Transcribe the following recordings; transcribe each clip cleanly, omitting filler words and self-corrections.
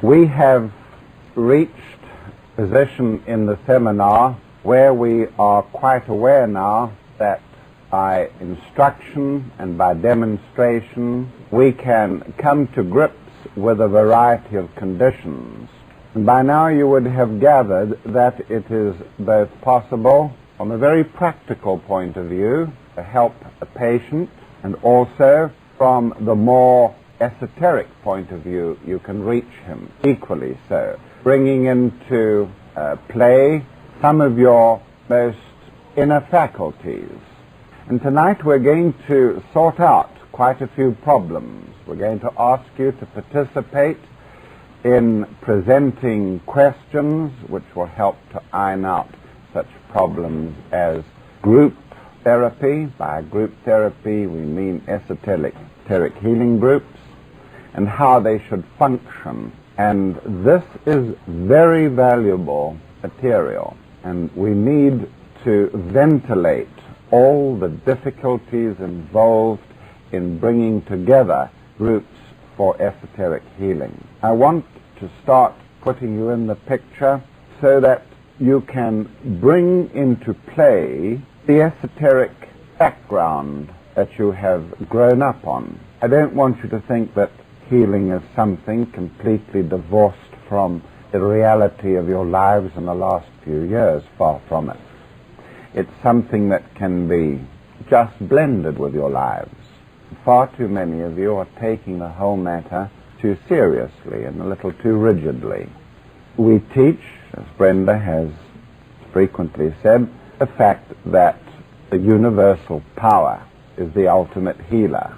We have reached a position in the seminar where we are quite aware now that by instruction and by demonstration we can come to grips with a variety of conditions. And by now you would have gathered that it is both possible from a very practical point of view to help a patient, and also from the more esoteric point of view you can reach him equally so, bringing into play some of your most inner faculties. And tonight we're going to sort out quite a few problems. We're going to ask you to participate in presenting questions which will help to iron out such problems as group therapy. By group therapy we mean esoteric healing groups, and how they should function. And this is very valuable material, and we need to ventilate all the difficulties involved in bringing together groups for esoteric healing. I want to start putting you in the picture so that you can bring into play the esoteric background that you have grown up on. I don't want you to think that healing is something completely divorced from the reality of your lives in the last few years. Far from it. It's something that can be just blended with your lives. Far too many of you are taking the whole matter too seriously and a little too rigidly. We teach, as Brenda has frequently said, the fact that the universal power is the ultimate healer.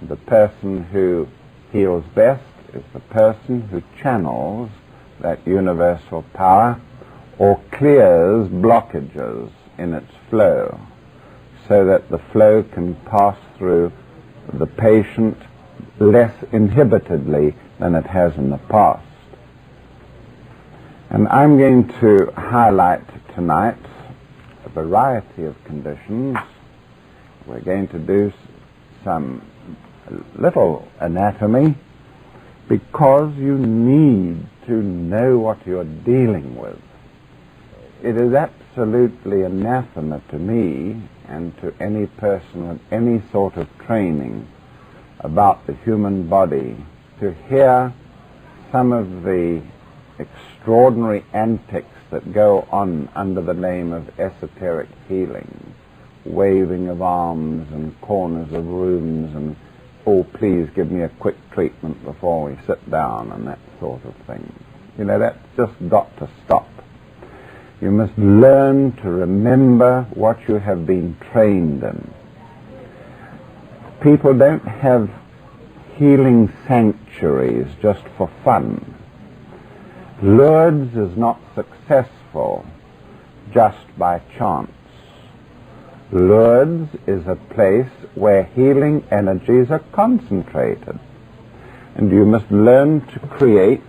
And the person who heals best is the person who channels that universal power or clears blockages in its flow, so that the flow can pass through the patient less inhibitedly than it has in the past. And I'm going to highlight tonight a variety of conditions. We're going to do some little anatomy, because you need to know what you're dealing with. It is absolutely anathema to me and to any person with any sort of training about the human body to hear some of the extraordinary antics that go on under the name of esoteric healing, waving of arms and corners of rooms and, oh, please give me a quick treatment before we sit down, and that sort of thing. You know, that's just got to stop. You must learn to remember what you have been trained in. People don't have healing sanctuaries just for fun. Lourdes is not successful just by chance. Lourdes is a place where healing energies are concentrated. And you must learn to create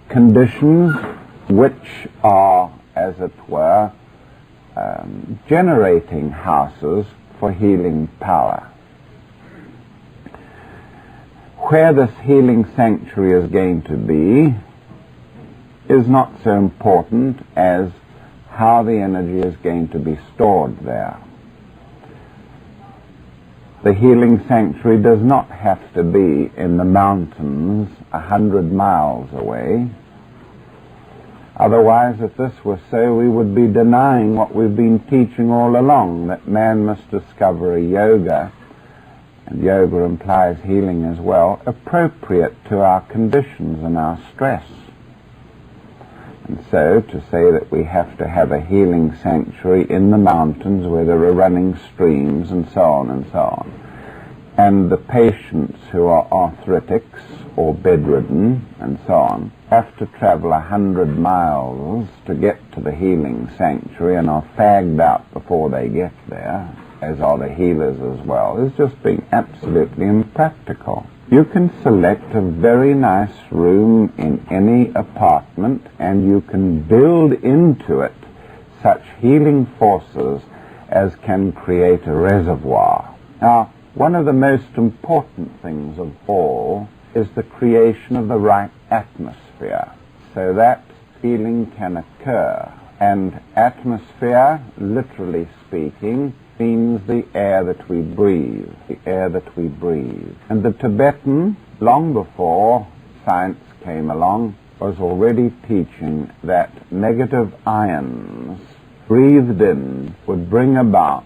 conditions which are, as it were, generating houses for healing power. Where this healing sanctuary is going to be is not so important as how the energy is going to be stored there. The healing sanctuary does not have to be in the mountains 100 miles away. Otherwise, if this were so, we would be denying what we've been teaching all along, that man must discover a yoga, and yoga implies healing as well, appropriate to our conditions and our stress. And so, to say that we have to have a healing sanctuary in the mountains where there are running streams and so on and so on, and the patients who are arthritics or bedridden and so on have to travel 100 miles to get to the healing sanctuary and are fagged out before they get there, as are the healers as well, is just being absolutely impractical. You can select a very nice room in any apartment and you can build into it such healing forces as can create a reservoir. Now, one of the most important things of all is the creation of the right atmosphere so that healing can occur. And atmosphere, literally speaking, means the air that we breathe, the air that we breathe. And the Tibetan, long before science came along, was already teaching that negative ions breathed in would bring about,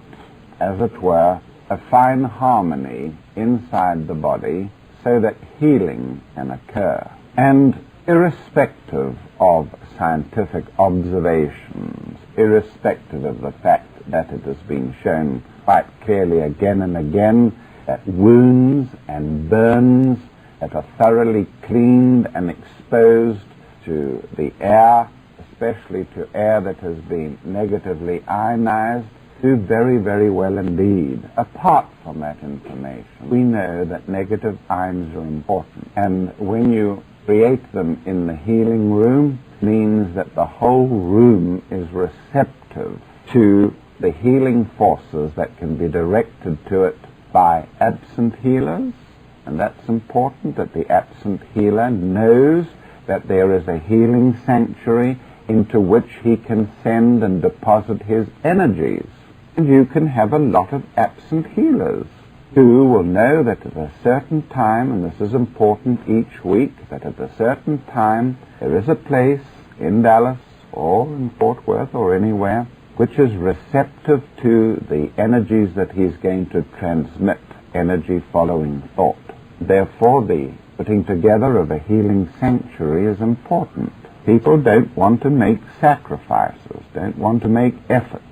as it were, a fine harmony inside the body so that healing can occur. And irrespective of scientific observations, irrespective of the fact that it has been shown quite clearly again and again that wounds and burns that are thoroughly cleaned and exposed to the air, especially to air that has been negatively ionized, do very, very well indeed. Apart from that information, we know that negative ions are important. And when you create them in the healing room, means that the whole room is receptive to the healing forces that can be directed to it by absent healers. And that's important, that the absent healer knows that there is a healing sanctuary into which he can send and deposit his energies. And you can have a lot of absent healers who will know that at a certain time, and this is important each week, that at a certain time there is a place in Dallas or in Fort Worth or anywhere which is receptive to the energies that he's going to transmit, energy following thought. Therefore, the putting together of a healing sanctuary is important. People don't want to make sacrifices, don't want to make efforts.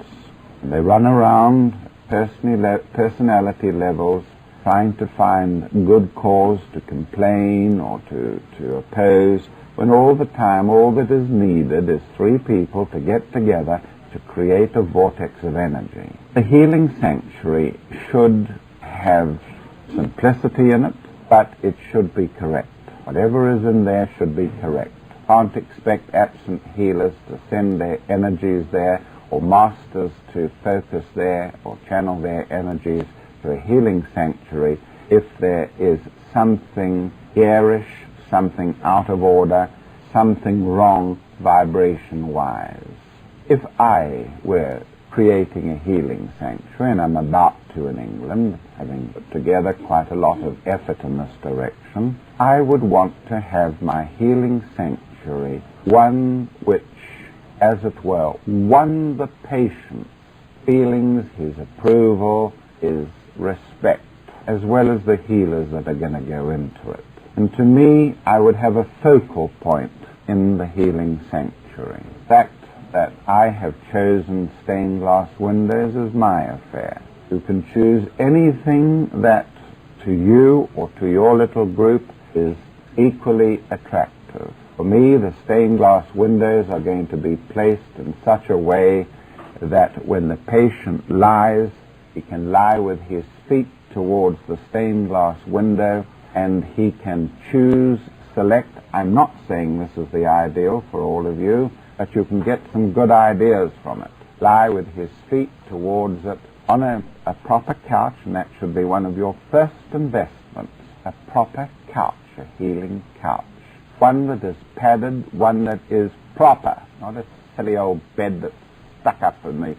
And they run around personality levels trying to find good cause to complain or to oppose, when all the time all that is needed is three people to get together to create a vortex of energy. The healing sanctuary should have simplicity in it, but it should be correct. Whatever is in there should be correct. Can't expect absent healers to send their energies there, or masters to focus there or channel their energies to a healing sanctuary if there is something garish, something out of order, something wrong vibration-wise. If I were creating a healing sanctuary, and I'm about to in England, having put together quite a lot of effort in this direction, I would want to have my healing sanctuary one which, as it were, won the patient's feelings, his approval, his respect, as well as the healers that are going to go into it. And to me, I would have a focal point in the healing sanctuary. The fact that I have chosen stained glass windows is my affair. You can choose anything that to you or to your little group is equally attractive. For me, the stained glass windows are going to be placed in such a way that when the patient lies, he can lie with his feet towards the stained glass window and he can choose, select. I'm not saying this is the ideal for all of you, but you can get some good ideas from it. Lie with his feet towards it on a proper couch, and that should be one of your first investments, a proper couch, a healing couch. One that is padded, one that is proper, not a silly old bed that's stuck up in the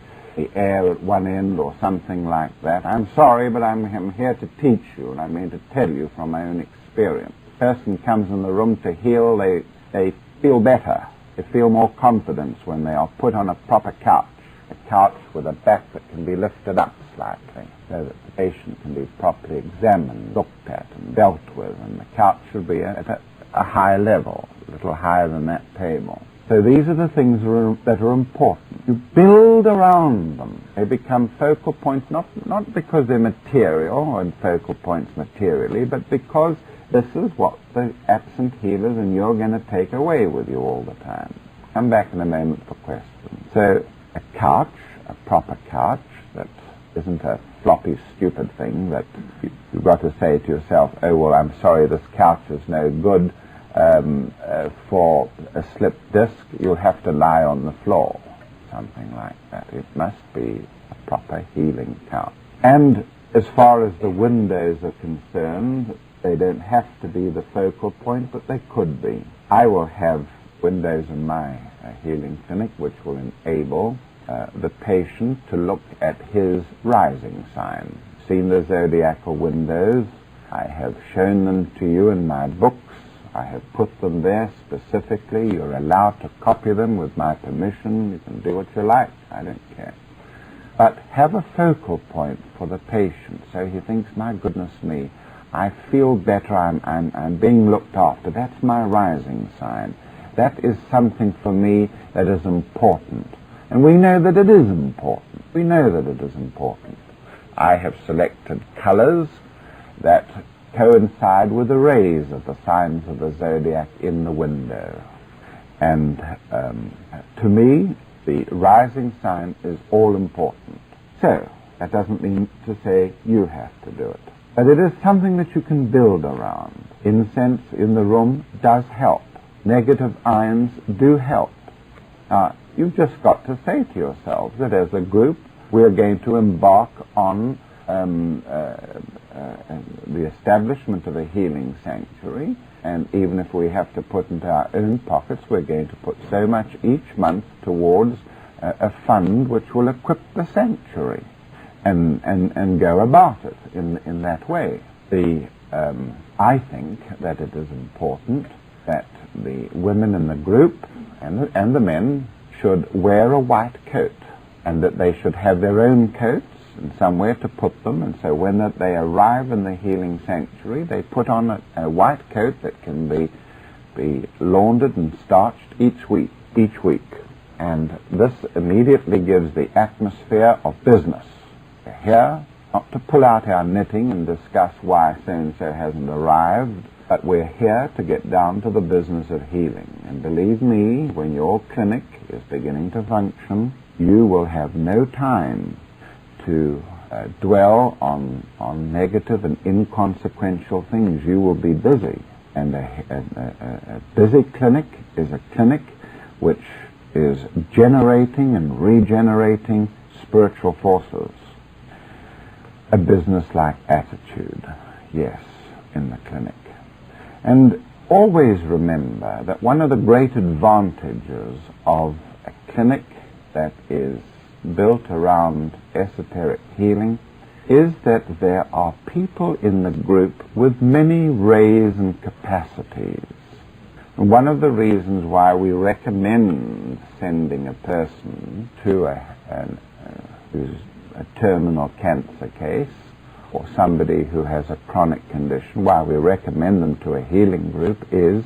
air at one end or something like that. I'm sorry, but I'm here to teach you, and I mean to tell you from my own experience. A person comes in the room to heal, they feel better. They feel more confidence when they are put on a proper couch, a couch with a back that can be lifted up slightly, so that the patient can be properly examined, looked at, and dealt with, and the couch should be at a high level, a little higher than that table. So these are the things that are important. You build around them. They become focal points, not because they're material and focal points materially, but because this is what the absent healers and you're going to take away with you all the time. Come back in a moment for questions. So a couch, a proper couch, that isn't a floppy, stupid thing that you've got to say to yourself, oh, well, I'm sorry, this couch is no good for a slipped disc. You'll have to lie on the floor, something like that. It must be a proper healing couch. And as far as the windows are concerned, They don't have to be the focal point, but they could be. I will have windows in my healing clinic which will enable the patient to look at his rising sign. Seen the zodiacal windows. I have shown them to you in my books. I have put them there specifically. You're allowed to copy them with my permission. You can do what you like. I don't care. But have a focal point for the patient so he thinks, my goodness me, I feel better, I'm being looked after. That's my rising sign. That is something for me that is important. And we know that it is important. We know that it is important. I have selected colors that coincide with the rays of the signs of the zodiac in the window. And to me, the rising sign is all important. So, that doesn't mean to say you have to do it. But it is something that you can build around. Incense in the room does help. Negative ions do help. You've just got to say to yourselves that as a group, we're going to embark on the establishment of a healing sanctuary, and even if we have to put into our own pockets, we're going to put so much each month towards a fund which will equip the sanctuary and go about it in that way. I think that it is important that the women in the group and the men should wear a white coat, and that they should have their own coats and somewhere to put them, and so when they arrive in the healing sanctuary, they put on a white coat that can be laundered and starched each week. And this immediately gives the atmosphere of business. We're here not to pull out our knitting and discuss why so-and-so hasn't arrived, but we're here to get down to the business of healing. And believe me, when your clinic is beginning to function, you will have no time to dwell on negative and inconsequential things. You will be busy. And a busy clinic is a clinic which is generating and regenerating spiritual forces. A business-like attitude, yes, in the clinic. And always remember that one of the great advantages of a clinic that is built around esoteric healing is that there are people in the group with many rays and capacities. And one of the reasons why we recommend sending a person to who's a terminal cancer case, or somebody who has a chronic condition, why we recommend them to a healing group is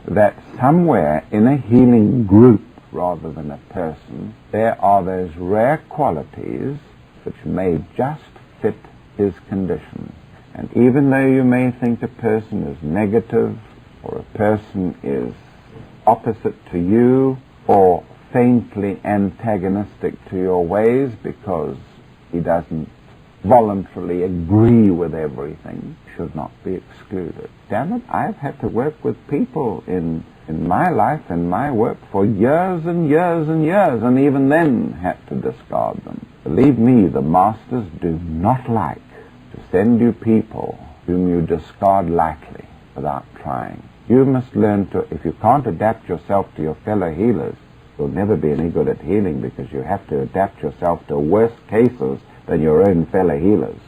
that somewhere in a healing group rather than a person, there are those rare qualities which may just fit his condition. And even though you may think a person is negative, or a person is opposite to you, or faintly antagonistic to your ways because he doesn't voluntarily agree with everything, should not be excluded. Damn it, I've had to work with people in my life and my work for years and years and years, and even then had to discard them. Believe me, the masters do not like to send you people whom you discard lightly without trying. You must learn to, if you can't adapt yourself to your fellow healers, you'll never be any good at healing, because you have to adapt yourself to worse cases than your own fellow healers.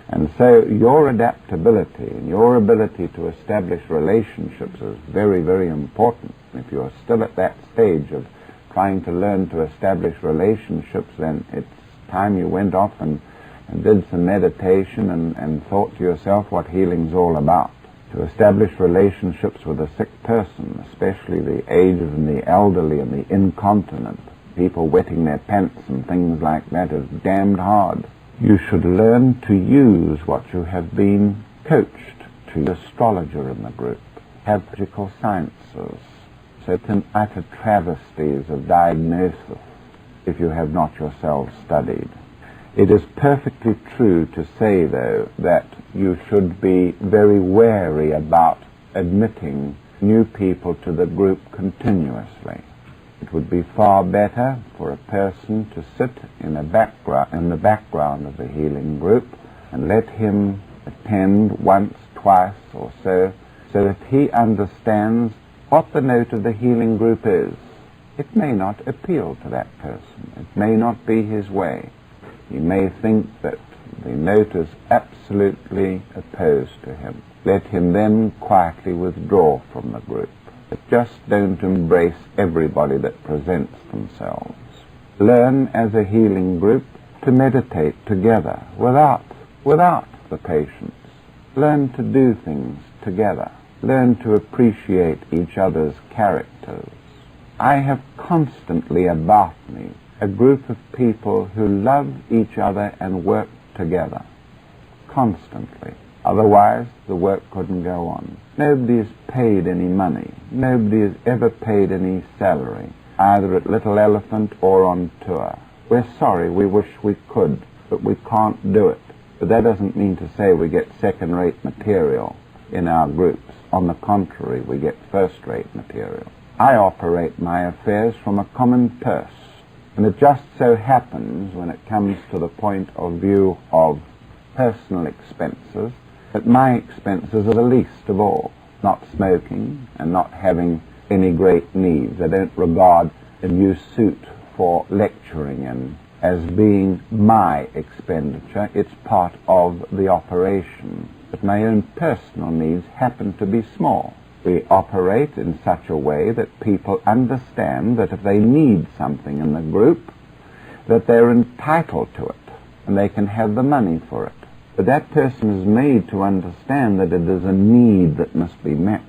And so your adaptability and your ability to establish relationships is very, very important. If you're still at that stage of trying to learn to establish relationships, then it's time you went off and did some meditation and thought to yourself what healing's all about. To establish relationships with a sick person, especially the aged and the elderly and the incontinent, people wetting their pants and things like that, is damned hard. You should learn to use what you have been coached to. Astrologer in the group, have magical sciences, certain utter travesties of diagnosis, if you have not yourselves studied. It is perfectly true to say, though, that you should be very wary about admitting new people to the group continuously. It would be far better for a person to sit in the background of the healing group and let him attend once, twice or so that he understands what the note of the healing group is. It may not appeal to that person. It may not be his way. He may think that the note is absolutely opposed to him. Let him then quietly withdraw from the group. But just don't embrace everybody that presents themselves. Learn as a healing group to meditate together without the patients. Learn to do things together. Learn to appreciate each other's characters. I have constantly about me a group of people who love each other and work together. Constantly. Otherwise, the work couldn't go on. Nobody is paid any money. Nobody is ever paid any salary, either at Little Elephant or on tour. We're sorry, we wish we could, but we can't do it. But that doesn't mean to say we get second-rate material in our groups. On the contrary, we get first-rate material. I operate my affairs from a common purse, and it just so happens when it comes to the point of view of personal expenses that my expenses are the least of all. Not smoking and not having any great needs. I don't regard a new suit for lecturing and as being my expenditure. It's part of the operation. But my own personal needs happen to be small. We operate in such a way that people understand that if they need something in the group, that they're entitled to it, and they can have the money for it. But that person is made to understand that it is a need that must be met.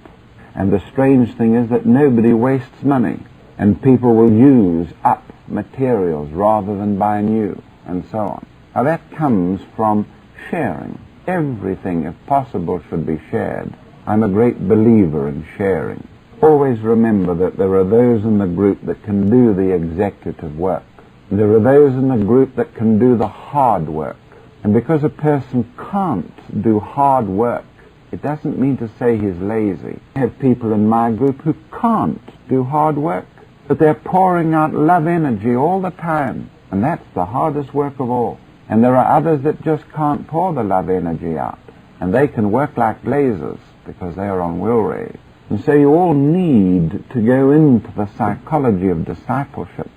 And the strange thing is that nobody wastes money, and people will use up materials rather than buy new, and so on. Now that comes from sharing. Everything, if possible, should be shared. I'm a great believer in sharing. Always remember that there are those in the group that can do the executive work. There are those in the group that can do the hard work. And because a person can't do hard work, it doesn't mean to say he's lazy. I have people in my group who can't do hard work, but they're pouring out love energy all the time. And that's the hardest work of all. And there are others that just can't pour the love energy out. And they can work like blazers because they are on will rays. And so you all need to go into the psychology of discipleship.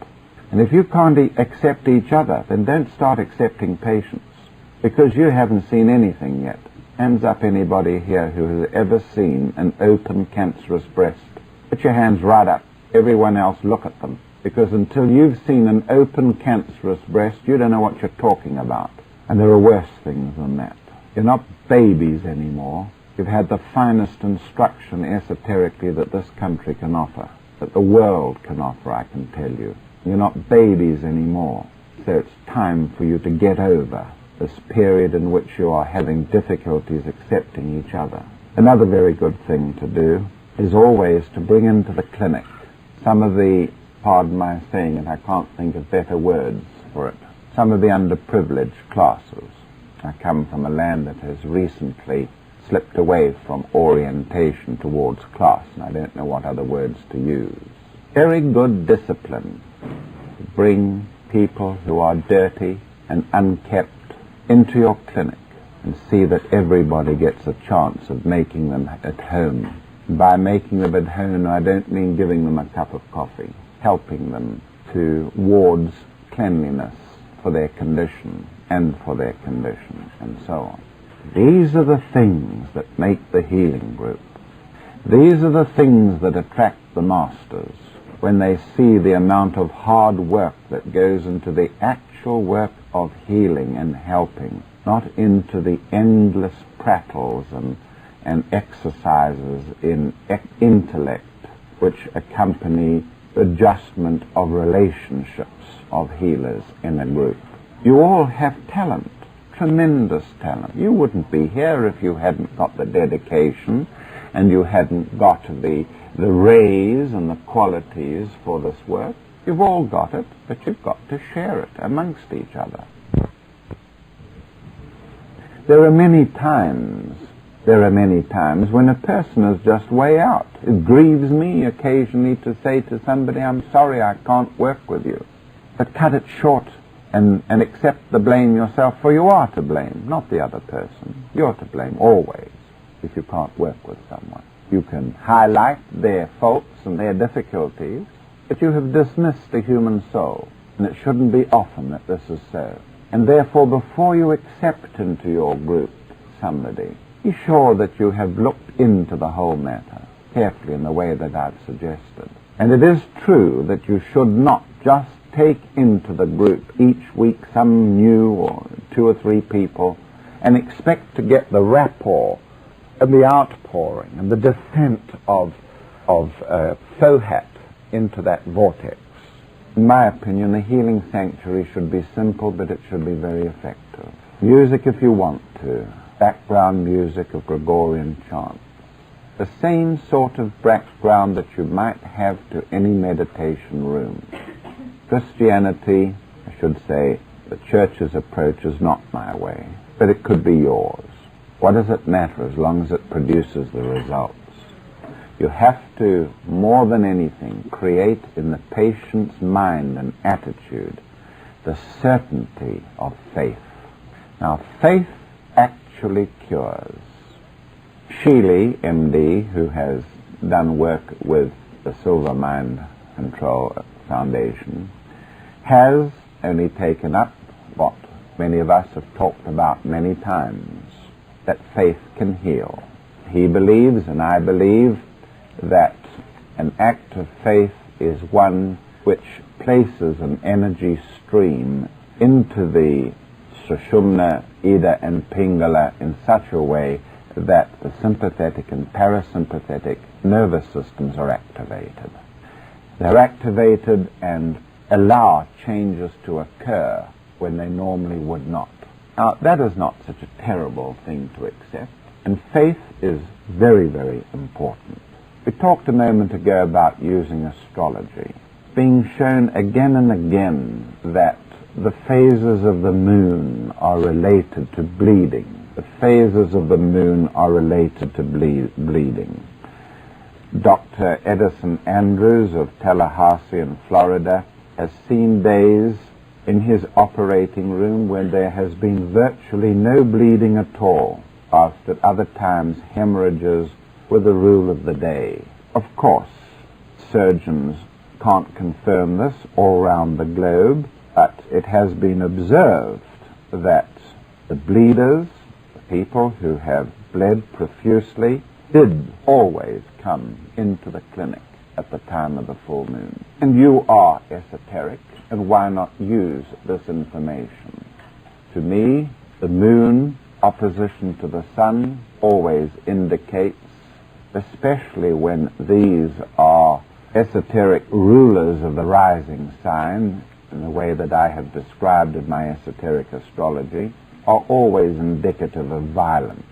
And if you can't accept each other, then don't start accepting patients, because you haven't seen anything yet. Hands up anybody here who has ever seen an open cancerous breast. Put your hands right up. Everyone else look at them. Because until you've seen an open cancerous breast, you don't know what you're talking about. And there are worse things than that. You're not babies anymore. You've had the finest instruction esoterically that this country can offer, that the world can offer, I can tell you. You're not babies anymore. So it's time for you to get over this period in which you are having difficulties accepting each other. Another very good thing to do is always to bring into the clinic some of the, pardon my saying it, I can't think of better words for it, some of the underprivileged classes. I come from a land that has recently slipped away from orientation towards class, and I don't know what other words to use. Very good discipline to bring people who are dirty and unkept into your clinic and see that everybody gets a chance of making them at home. And by making them at home, I don't mean giving them a cup of coffee, helping them towards cleanliness for their condition and for their condition, and so on. These are the things that make the healing group. These are the things that attract the masters when they see the amount of hard work that goes into the actual work of healing and helping, not into the endless prattles and exercises in intellect which accompany adjustment of relationships of healers in a group. You all have talent. Tremendous talent. You wouldn't be here if you hadn't got the dedication and you hadn't got the rays and the qualities for this work. You've all got it, but you've got to share it amongst each other. There are many times when a person is just way out. It grieves me occasionally to say to somebody, I'm sorry, I can't work with you. But cut it short and accept the blame yourself, for you are to blame, not the other person. You're to blame, always. if you can't work with someone. You can highlight their faults and their difficulties, but you have dismissed the human soul, and it shouldn't be often that this is so. And therefore, before you accept into your group somebody, be sure that you have looked into the whole matter carefully in the way that I've suggested. And it is true that you should not just take into the group each week some new or 2 or 3 people and expect to get the rapport and the outpouring and the descent of Fohat into that vortex. In my opinion, the healing sanctuary should be simple, but it should be very effective. Music if you want to, background music of Gregorian chants. The same sort of background that you might have to any meditation room. Christianity, I should say, the church's approach is not my way, but it could be yours. What does it matter as long as it produces the results? You have to, more than anything, create in the patient's mind and attitude the certainty of faith. Now, faith actually cures. Sheely, MD, who has done work with the Silver Mind Control Foundation, has only taken up what many of us have talked about many times, that faith can heal. He believes, and I believe, that an act of faith is one which places an energy stream into the sushumna, ida, and pingala in such a way that the sympathetic and parasympathetic nervous systems are activated. They're activated and allow changes to occur when they normally would not. Now, that is not such a terrible thing to accept, and faith is very, very important. We talked a moment ago about using astrology. Being shown again and again that the phases of the moon are related to bleeding. The phases of the moon are related to bleeding. Dr. Edson Andrews of Tallahassee in Florida has seen days in his operating room when there has been virtually no bleeding at all, whilst at other times hemorrhages were the rule of the day. Of course, surgeons can't confirm this all around the globe, but it has been observed that the bleeders, the people who have bled profusely, did always come into the clinic at the time of the full moon. And you are esoteric, and why not use this information? To me, the moon, opposition to the sun, always indicates, especially when these are esoteric rulers of the rising sign, in the way that I have described in my esoteric astrology, are always indicative of violence.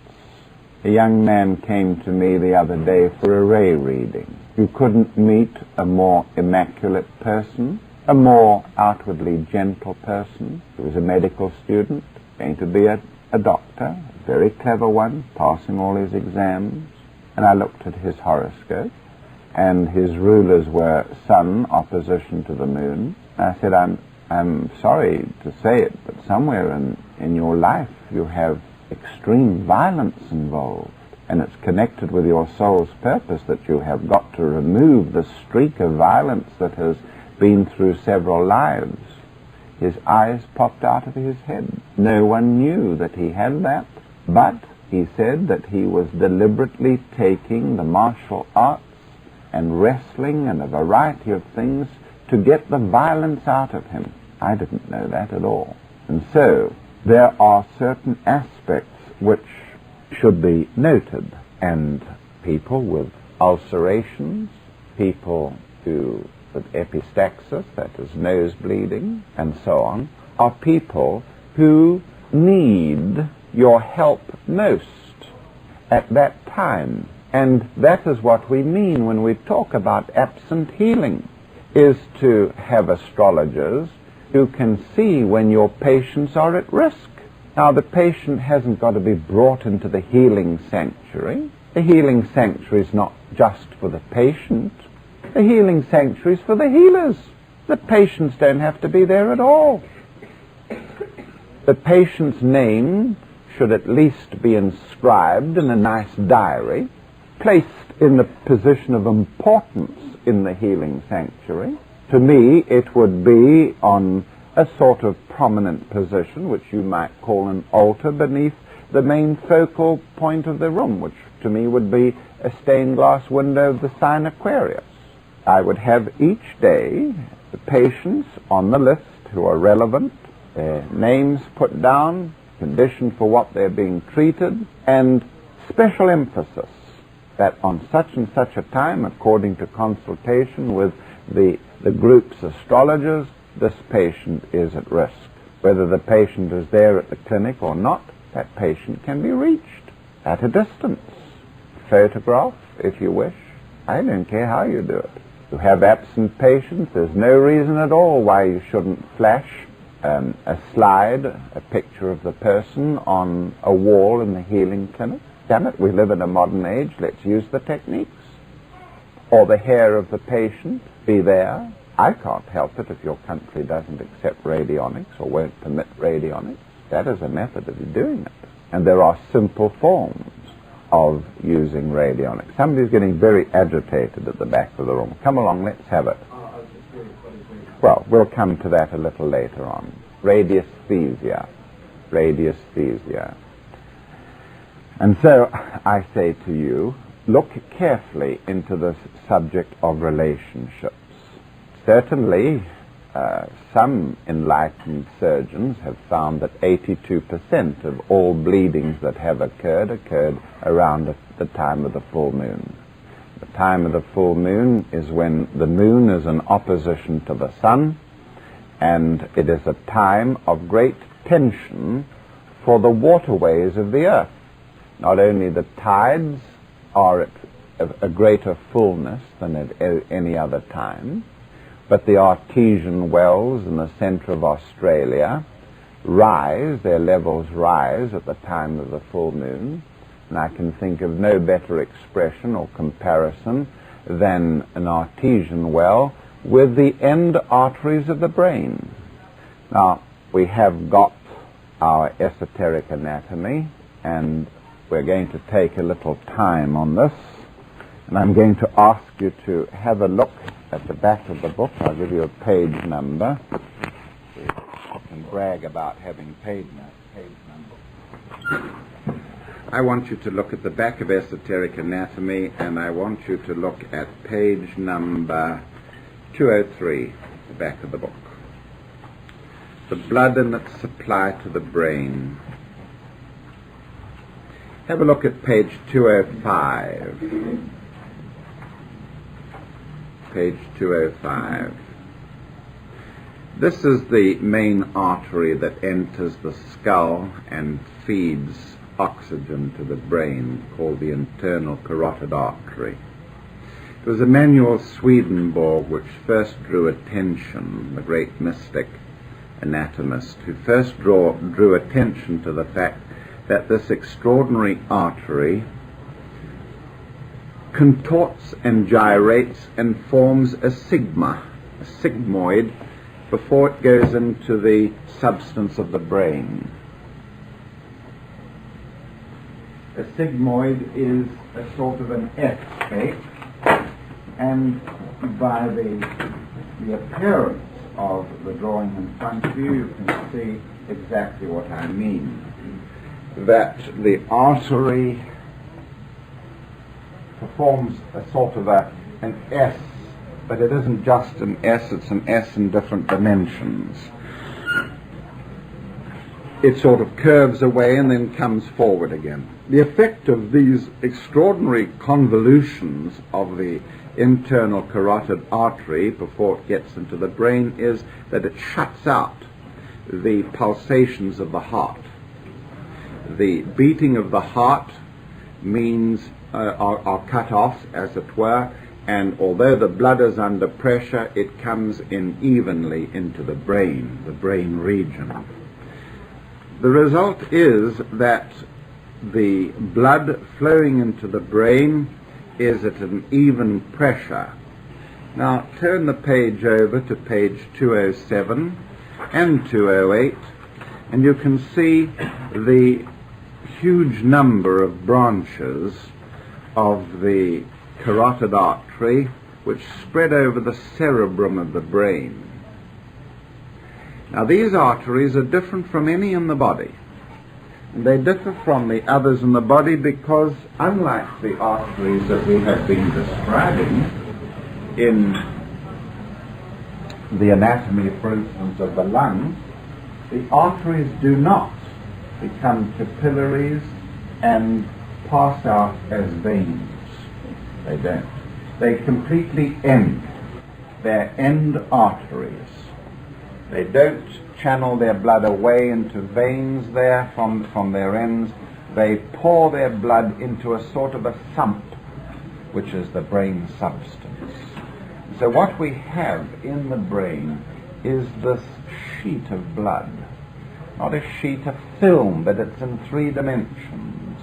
A young man came to me the other day for a ray reading. You couldn't meet a more immaculate person, a more outwardly gentle person. He was a medical student, going to be a doctor, a very clever one, passing all his exams. And I looked at his horoscope, and his rulers were sun, opposition to the moon. And I said, I'm sorry to say it, but somewhere in your life you have extreme violence involved, and it's connected with your soul's purpose that you have got to remove the streak of violence that has been through several lives. His eyes popped out of his head. No one knew that he had that, but he said that he was deliberately taking the martial arts and wrestling and a variety of things to get the violence out of him. I didn't know that at all. And so there are certain aspects which should be noted, and people with ulcerations, people with epistaxis, that is nose bleeding, and so on, are people who need your help most at that time. And that is what we mean when we talk about absent healing, is to have astrologers who can see when your patients are at risk. Now, the patient hasn't got to be brought into the healing sanctuary. The healing sanctuary is not just for the patient. The healing sanctuary is for the healers. The patients don't have to be there at all. The patient's name should at least be inscribed in a nice diary, placed in a position of importance in the healing sanctuary. To me, it would be on a sort of prominent position, which you might call an altar, beneath the main focal point of the room, which to me would be a stained glass window of the sign Aquarius. I would have each day the patients on the list who are relevant, their names put down, condition for what they're being treated, and special emphasis that on such and such a time, according to consultation with the group's astrologers, this patient is at risk. Whether the patient is there at the clinic or not, that patient can be reached at a distance. Photograph, if you wish. I don't care how you do it. You have absent patients, there's no reason at all why you shouldn't flash a slide, a picture of the person on a wall in the healing clinic. Damn it, we live in a modern age, let's use the techniques. Or the hair of the patient, be there. I can't help it if your country doesn't accept radionics or won't permit radionics. That is a method of doing it. And there are simple forms of using radionics. Somebody's getting very agitated at the back of the room. Come along, let's have it. Well, we'll come to that a little later on. Radiesthesia. Radiesthesia. And so I say to you, look carefully into this subject of relationships. Certainly, some enlightened surgeons have found that 82% of all bleedings that have occurred around the time of the full moon. The time of the full moon is when the moon is in opposition to the sun, and it is a time of great tension for the waterways of the earth. Not only the tides are at a greater fullness than at any other time, but the artesian wells in the center of Australia rise, their levels rise at the time of the full moon. And I can think of no better expression or comparison than an artesian well with the end arteries of the brain. Now, we have got our esoteric anatomy, and we're going to take a little time on this. And I'm going to ask you to have a look at the back of the book. I'll give you a page number. I can brag about having page number. I want you to look at the back of Esoteric Anatomy, and I want you to look at page number 203, the back of the book. The blood and its supply to the brain. Have a look at page 205. Page 205. This is the main artery that enters the skull and feeds oxygen to the brain, called the internal carotid artery. It was Emmanuel Swedenborg which first drew attention, the great mystic anatomist, who first drew attention to the fact that this extraordinary artery contorts and gyrates and forms a sigmoid, before it goes into the substance of the brain. A sigmoid is a sort of an S shape, and by the appearance of the drawing in front of you, you can see exactly what I mean. That the artery performs a sort of an S, but it isn't just an S, it's an S in different dimensions. It sort of curves away and then comes forward again. The effect of these extraordinary convolutions of the internal carotid artery before it gets into the brain is that it shuts out the pulsations of the heart. The beating of the heart means are cut off, as it were, and although the blood is under pressure, it comes in evenly into the brain region. The result is that the blood flowing into the brain is at an even pressure. Now turn the page over to page 207 and 208, and you can see the huge number of branches of the carotid artery which spread over the cerebrum of the brain. Now these arteries are different from any in the body. And they differ from the others in the body because, unlike the arteries that we have been describing in the anatomy, for instance, of the lungs, the arteries do not become capillaries and pass out as veins. They don't. They completely end. They're end arteries. They don't channel their blood away into veins there from their ends. They pour their blood into a sort of a sump, which is the brain substance. So what we have in the brain is this sheet of blood. Not a sheet of film, but it's in 3 dimensions.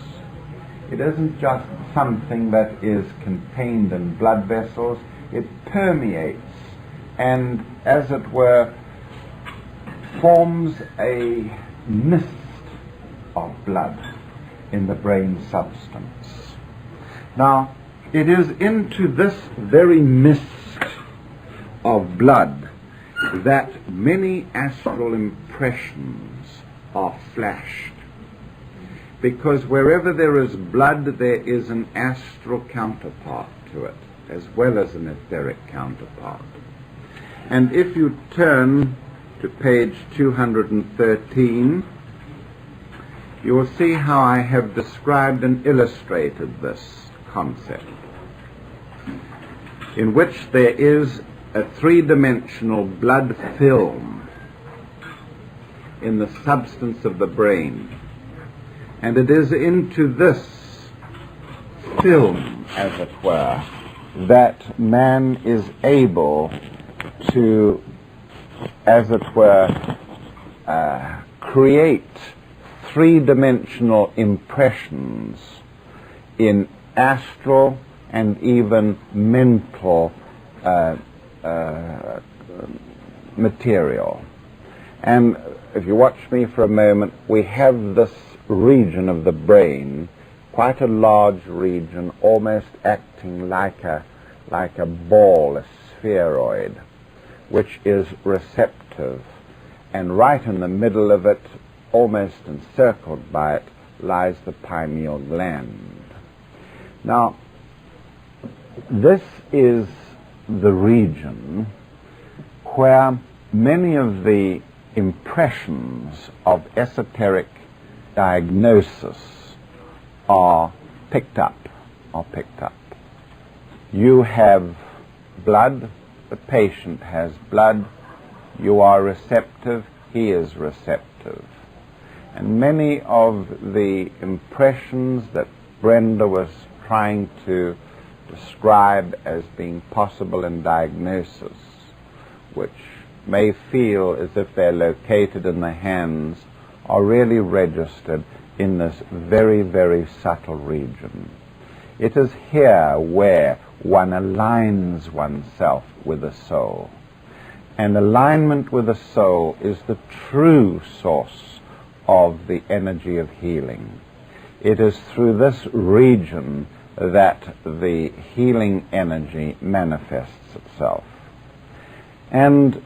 It isn't just something that is contained in blood vessels. It permeates and, as it were, forms a mist of blood in the brain substance. Now, it is into this very mist of blood that many astral impressions are flashed. Because wherever there is blood, there is an astral counterpart to it, as well as an etheric counterpart. And if you turn to page 213, you will see how I have described and illustrated this concept, in which there is a 3-dimensional blood film in the substance of the brain. And it is into this film, as it were, that man is able to, as it were, create 3-dimensional impressions in astral and even mental material. And if you watch me for a moment, we have this region of the brain, quite a large region, almost acting like a ball, a spheroid, which is receptive. And right in the middle of it, almost encircled by it, lies the pineal gland. Now, this is the region where many of the impressions of esoteric diagnosis are picked up. You have blood, the patient has blood, you are receptive, he is receptive. And many of the impressions that Brenda was trying to describe as being possible in diagnosis, which may feel as if they're located in the hands, are really registered in this very, very subtle region. It is here where one aligns oneself with the soul. And alignment with the soul is the true source of the energy of healing. It is through this region that the healing energy manifests itself. And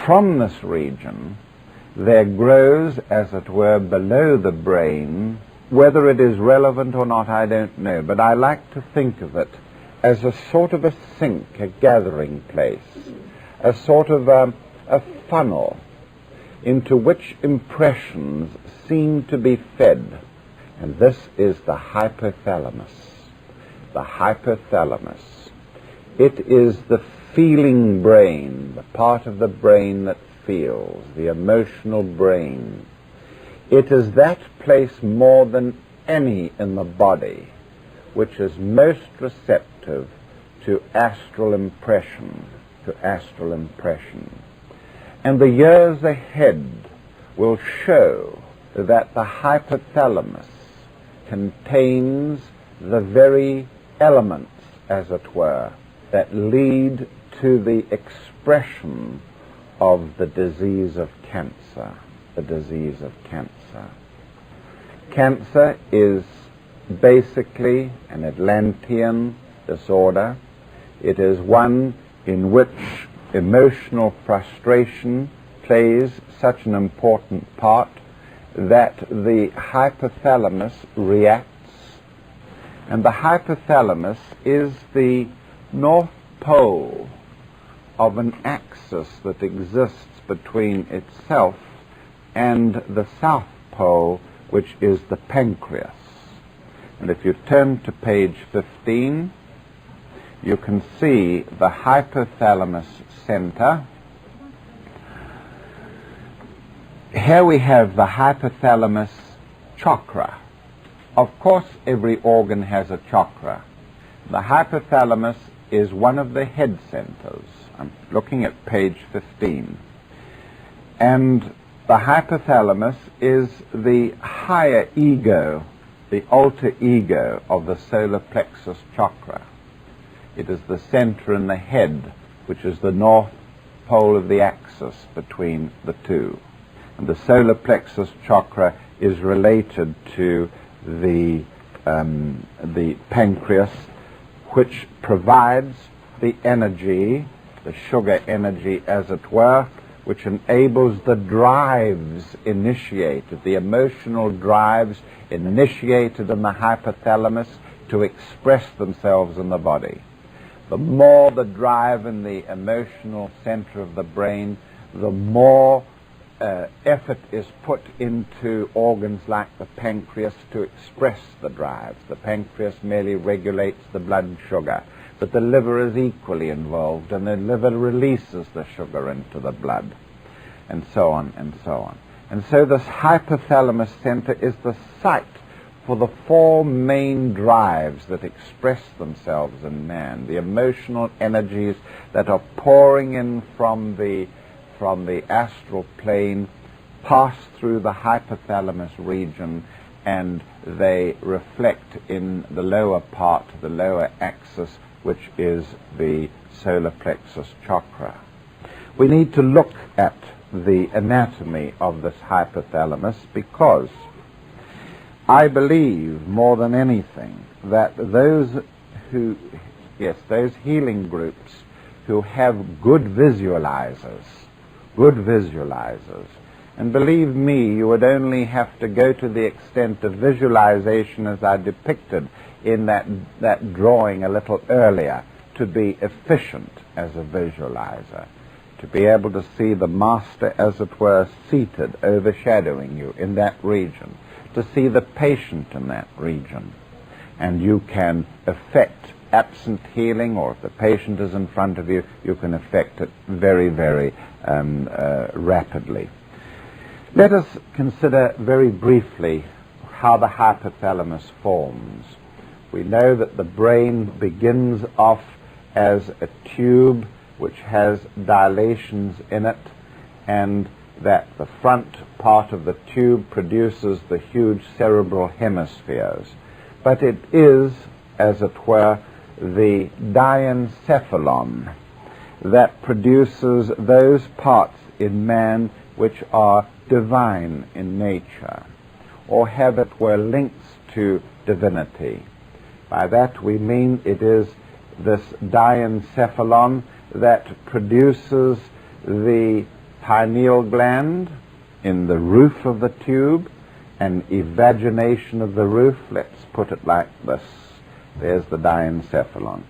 from this region, there grows, as it were, below the brain. Whether it is relevant or not, I don't know, but I like to think of it as a sort of a sink, a gathering place, a sort of a funnel into which impressions seem to be fed. And this is the hypothalamus. The hypothalamus. It is the feeling brain, the part of the brain that feels, the emotional brain. It is that place more than any in the body which is most receptive to astral impression, And the years ahead will show that the hypothalamus contains the very elements, as it were, that lead to the expression of the disease of cancer, Cancer is basically an Atlantean disorder. It is one in which emotional frustration plays such an important part that the hypothalamus reacts, and the hypothalamus is the north pole of an axis that exists between itself and the south pole, which is the pancreas. And if you turn to page 15, you can see the hypothalamus center. Here we have the hypothalamus chakra. Of course, every organ has a chakra. The hypothalamus is one of the head centers. I'm looking at page 15. And the hypothalamus is the higher ego, the alter ego of the solar plexus chakra. It is the center in the head, which is the north pole of the axis between the two. And the solar plexus chakra is related to the pancreas, which provides the energy, the sugar energy as it were, which enables the drives initiated, the emotional drives initiated in the hypothalamus to express themselves in the body. The more the drive in the emotional center of the brain, the more effort is put into organs like the pancreas to express the drives. The pancreas merely regulates the blood sugar, but the liver is equally involved, and the liver releases the sugar into the blood, and so on and so on. And so this hypothalamus center is the site for the four main drives that express themselves in man, the emotional energies that are pouring in from the astral plane, pass through the hypothalamus region, and they reflect in the lower part, the lower axis, which is the solar plexus chakra. We need to look at the anatomy of this hypothalamus, because I believe more than anything that those healing groups who have good visualizers, and believe me, you would only have to go to the extent of visualization as I depicted in that drawing a little earlier to be efficient as a visualizer, to be able to see the master, as it were, seated, overshadowing you in that region, to see the patient in that region, and you can effect absent healing, or if the patient is in front of you, you can effect it very, very rapidly. Let us consider very briefly how the hypothalamus forms. We know that the brain begins off as a tube which has dilations in it, and that the front part of the tube produces the huge cerebral hemispheres. But it is, as it were, the diencephalon that produces those parts in man which are divine in nature, or have, it were, links to divinity. By that we mean it is this diencephalon that produces the pineal gland in the roof of the tube, and evagination of the roof, let's put it like this. There's the diencephalon.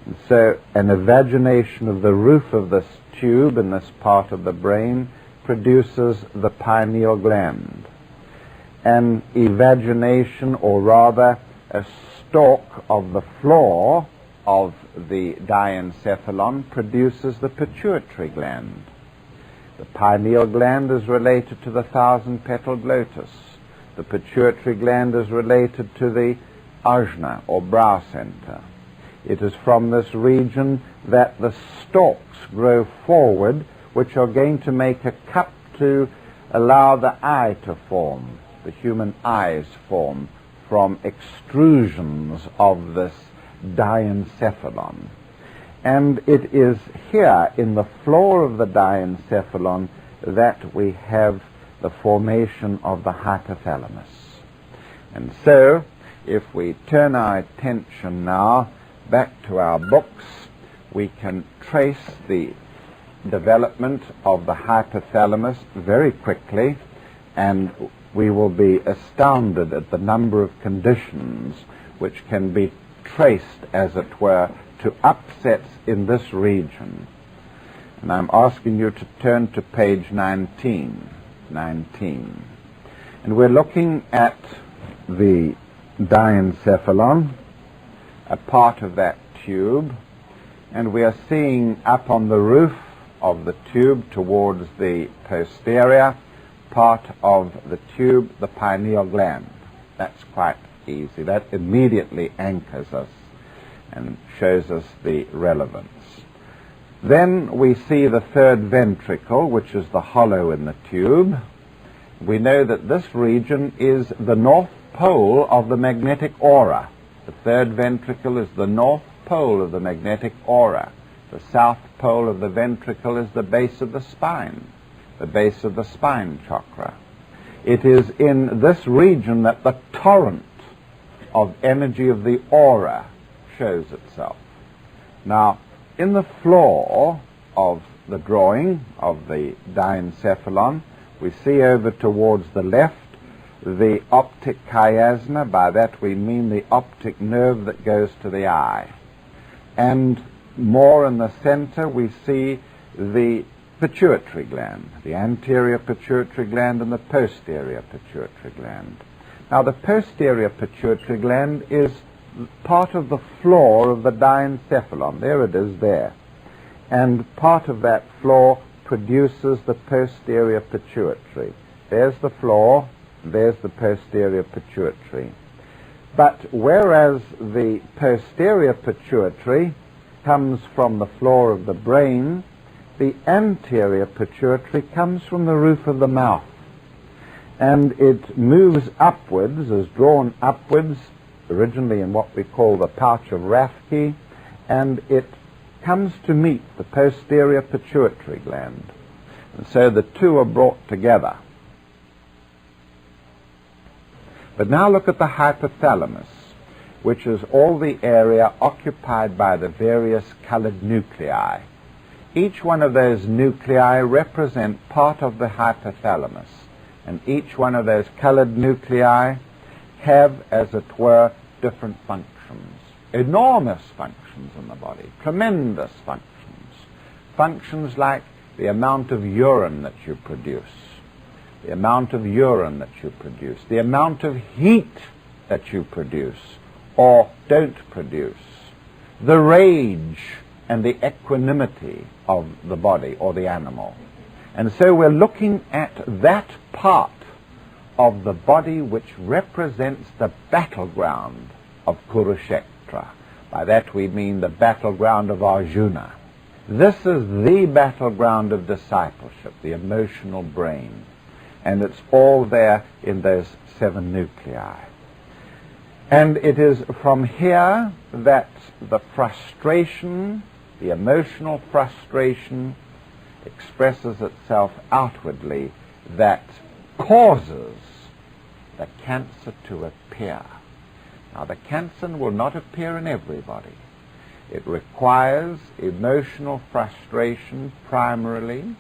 And so an evagination of the roof of this tube in this part of the brain produces the pineal gland. An evagination, or rather a stalk of the floor of the diencephalon, produces the pituitary gland. The pineal gland is related to the thousand-petaled lotus. The pituitary gland is related to the ajna, or brow center. It is from this region that the stalks grow forward, which are going to make a cup to allow the eye to form, the human eyes form, from extrusions of this diencephalon. And it is here in the floor of the diencephalon that we have the formation of the hypothalamus. And so, if we turn our attention now back to our books, we can trace the development of the hypothalamus very quickly, and we will be astounded at the number of conditions which can be traced, as it were, to upsets in this region. And I'm asking you to turn to page 19. And we're looking at the diencephalon, a part of that tube, and we are seeing up on the roof of the tube towards the posterior part of the tube the pineal gland. That's quite easy. That immediately anchors us and shows us the relevance. Then we see the third ventricle, which is the hollow in the tube. We know that this region is the north pole of the magnetic aura. The third ventricle is the north pole of the magnetic aura. The south pole of the ventricle is the base of the spine chakra. It is in this region that the torrent of energy of the aura shows itself. Now, in the floor of the drawing of the diencephalon, we see over towards the left the optic chiasma. By that we mean the optic nerve that goes to the eye. And more in the center we see the pituitary gland, the anterior pituitary gland and the posterior pituitary gland. Now, the posterior pituitary gland is part of the floor of the diencephalon. There it is there. And part of that floor produces the posterior pituitary. There's the floor, there's the posterior pituitary. But whereas the posterior pituitary comes from the floor of the brain, the anterior pituitary comes from the roof of the mouth. And it moves upwards, is drawn upwards, originally in what we call the pouch of Rathke, and it comes to meet the posterior pituitary gland. And so the two are brought together. But now look at the hypothalamus, which is all the area occupied by the various colored nuclei. Each one of those nuclei represent part of the hypothalamus, and each one of those colored nuclei have, as it were, different functions, enormous functions in the body, tremendous functions. Functions like the amount of urine that you produce, the amount of heat that you produce or don't produce, the rage and the equanimity of the body or the animal. And so we're looking at that part of the body which represents the battleground of Kurukshetra. By that we mean the battleground of Arjuna. This is the battleground of discipleship, the emotional brain. And it's all there in those 7 nuclei. And it is from here that the frustration, the emotional frustration, expresses itself outwardly that causes the cancer to appear. Now, the cancer will not appear in everybody. It requires emotional frustration primarily,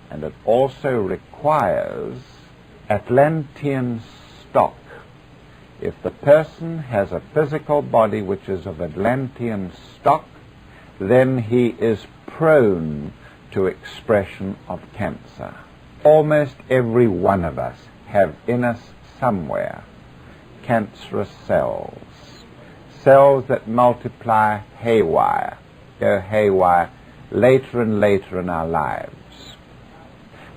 and it also requires Atlantean stock. If the person has a physical body which is of Atlantean stock, then he is prone to expression of cancer. Almost every one of us have in us somewhere cancerous cells, cells that multiply haywire, go haywire later and later in our lives.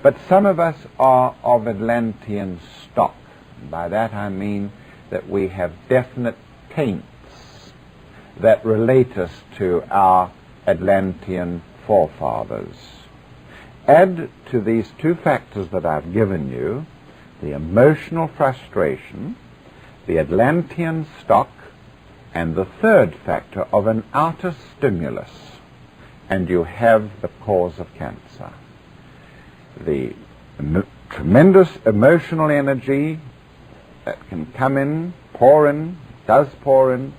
But some of us are of Atlantean stock. By that I mean that we have definite taints that relate us to our Atlantean forefathers. Add to these 2 factors that I've given you, the emotional frustration, the Atlantean stock, and the third factor of an outer stimulus, and you have the cause of cancer. The tremendous emotional energy that can come in, does pour in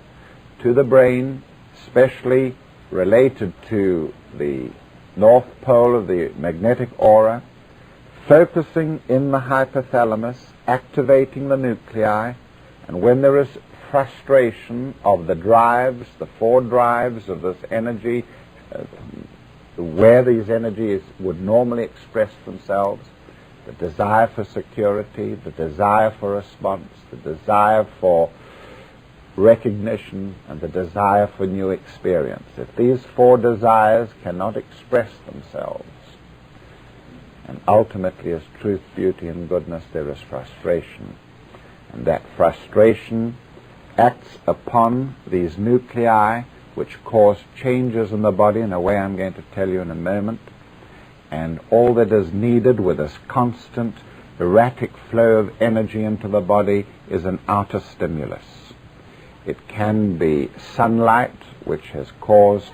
to the brain, especially related to the north pole of the magnetic aura, focusing in the hypothalamus, activating the nuclei, and when there is frustration of the drives, the four drives of this energy, where these energies would normally express themselves, the desire for security, the desire for response, the desire for recognition, and the desire for new experience. If these four desires cannot express themselves, and ultimately as truth, beauty, and goodness, there is frustration. And that frustration acts upon these nuclei, which cause changes in the body in a way I'm going to tell you in a moment. And all that is needed with this constant, erratic flow of energy into the body is an outer stimulus. It can be sunlight, which has caused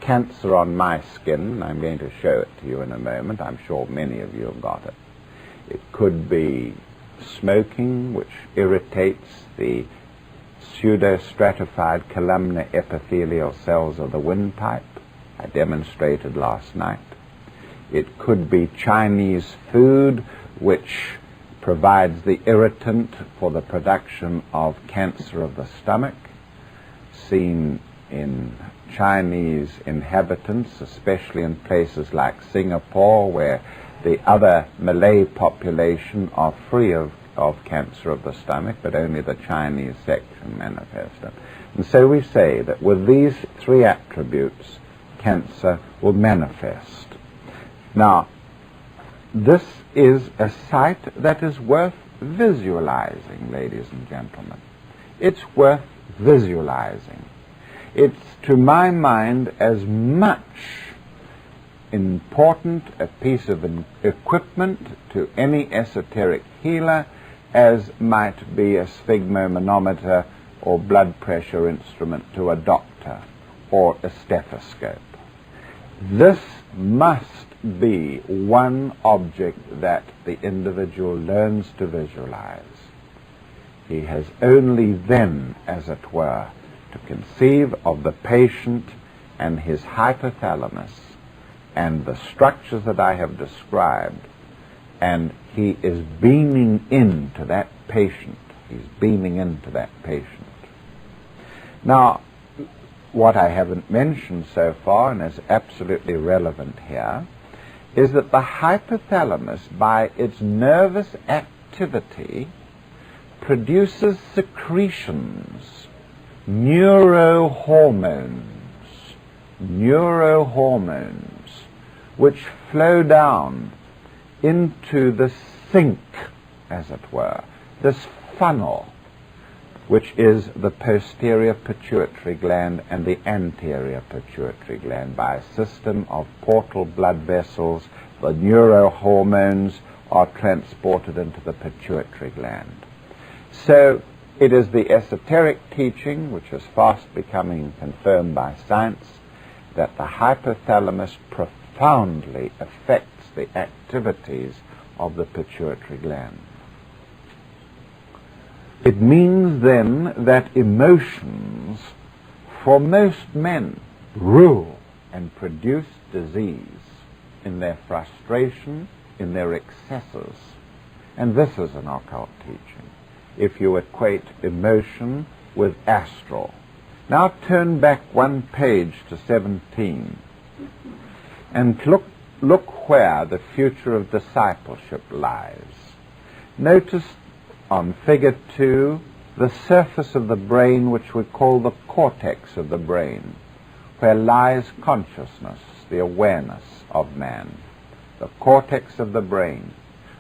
cancer on my skin. I'm going to show it to you in a moment. I'm sure many of you have got it. It could be smoking, which irritates the pseudo-stratified columnar epithelial cells of the windpipe. I demonstrated last night. It could be Chinese food, which provides the irritant for the production of cancer of the stomach, seen in Chinese inhabitants, especially in places like Singapore, where the other Malay population are free of cancer of the stomach, but only the Chinese section manifests it. And so we say that with these three attributes, cancer will manifest. Now, this is a sight that is worth visualizing, ladies and gentlemen. It's worth visualizing. It's, to my mind, as much important a piece of equipment to any esoteric healer as might be a sphygmomanometer or blood pressure instrument to a doctor or a stethoscope. This must be one object that the individual learns to visualize. He has only then, as it were, to conceive of the patient and his hypothalamus and the structures that I have described, and he is beaming into that patient. He's beaming into that patient. Now, what I haven't mentioned so far, and is absolutely relevant here, is that the hypothalamus, by its nervous activity, produces secretions, neurohormones, which flow down into the sink, as it were, this funnel, which is the posterior pituitary gland and the anterior pituitary gland. By a system of portal blood vessels, the neurohormones are transported into the pituitary gland. So it is the esoteric teaching, which is fast becoming confirmed by science, that the hypothalamus profoundly affects the activities of the pituitary gland. It means then that emotions, for most men, rule and produce disease in their frustration, in their excesses. And this is an occult teaching, if you equate emotion with astral. Now turn back one page to 17 and look where the future of discipleship lies. Notice on figure 2 the surface of the brain, which we call the cortex of the brain, where lies consciousness, the awareness of man. The cortex of the brain.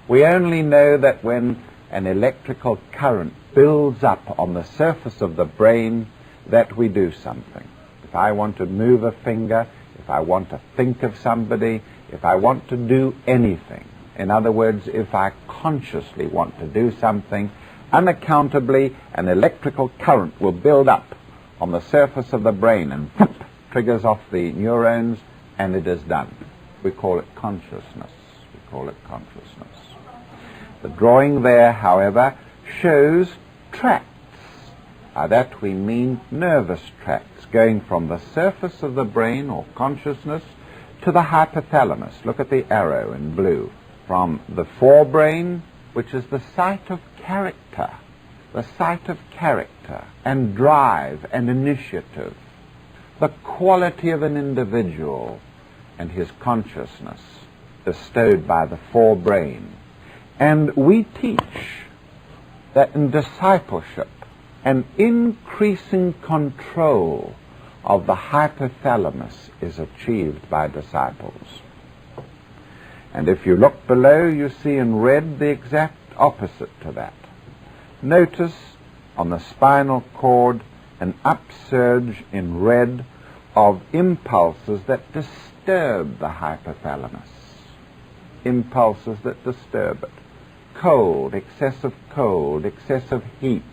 We only know that when an electrical current builds up on the surface of the brain, that we do something. If I want to move a finger, if I want to think of somebody, if I want to do anything, in other words, if I consciously want to do something, unaccountably an electrical current will build up on the surface of the brain and triggers off the neurons, and it is done. We call it consciousness. The drawing there, however, shows tracts. By that we mean nervous tracts going from the surface of the brain or consciousness to the hypothalamus. Look at the arrow in blue. From the forebrain, which is the site of character, and drive and initiative, the quality of an individual and his consciousness bestowed by the forebrain. And we teach that in discipleship, an increasing control of the hypothalamus is achieved by disciples. And if you look below, you see in red the exact opposite to that. Notice on the spinal cord an upsurge in red of impulses that disturb the hypothalamus. Impulses that disturb it. Cold, excessive heat,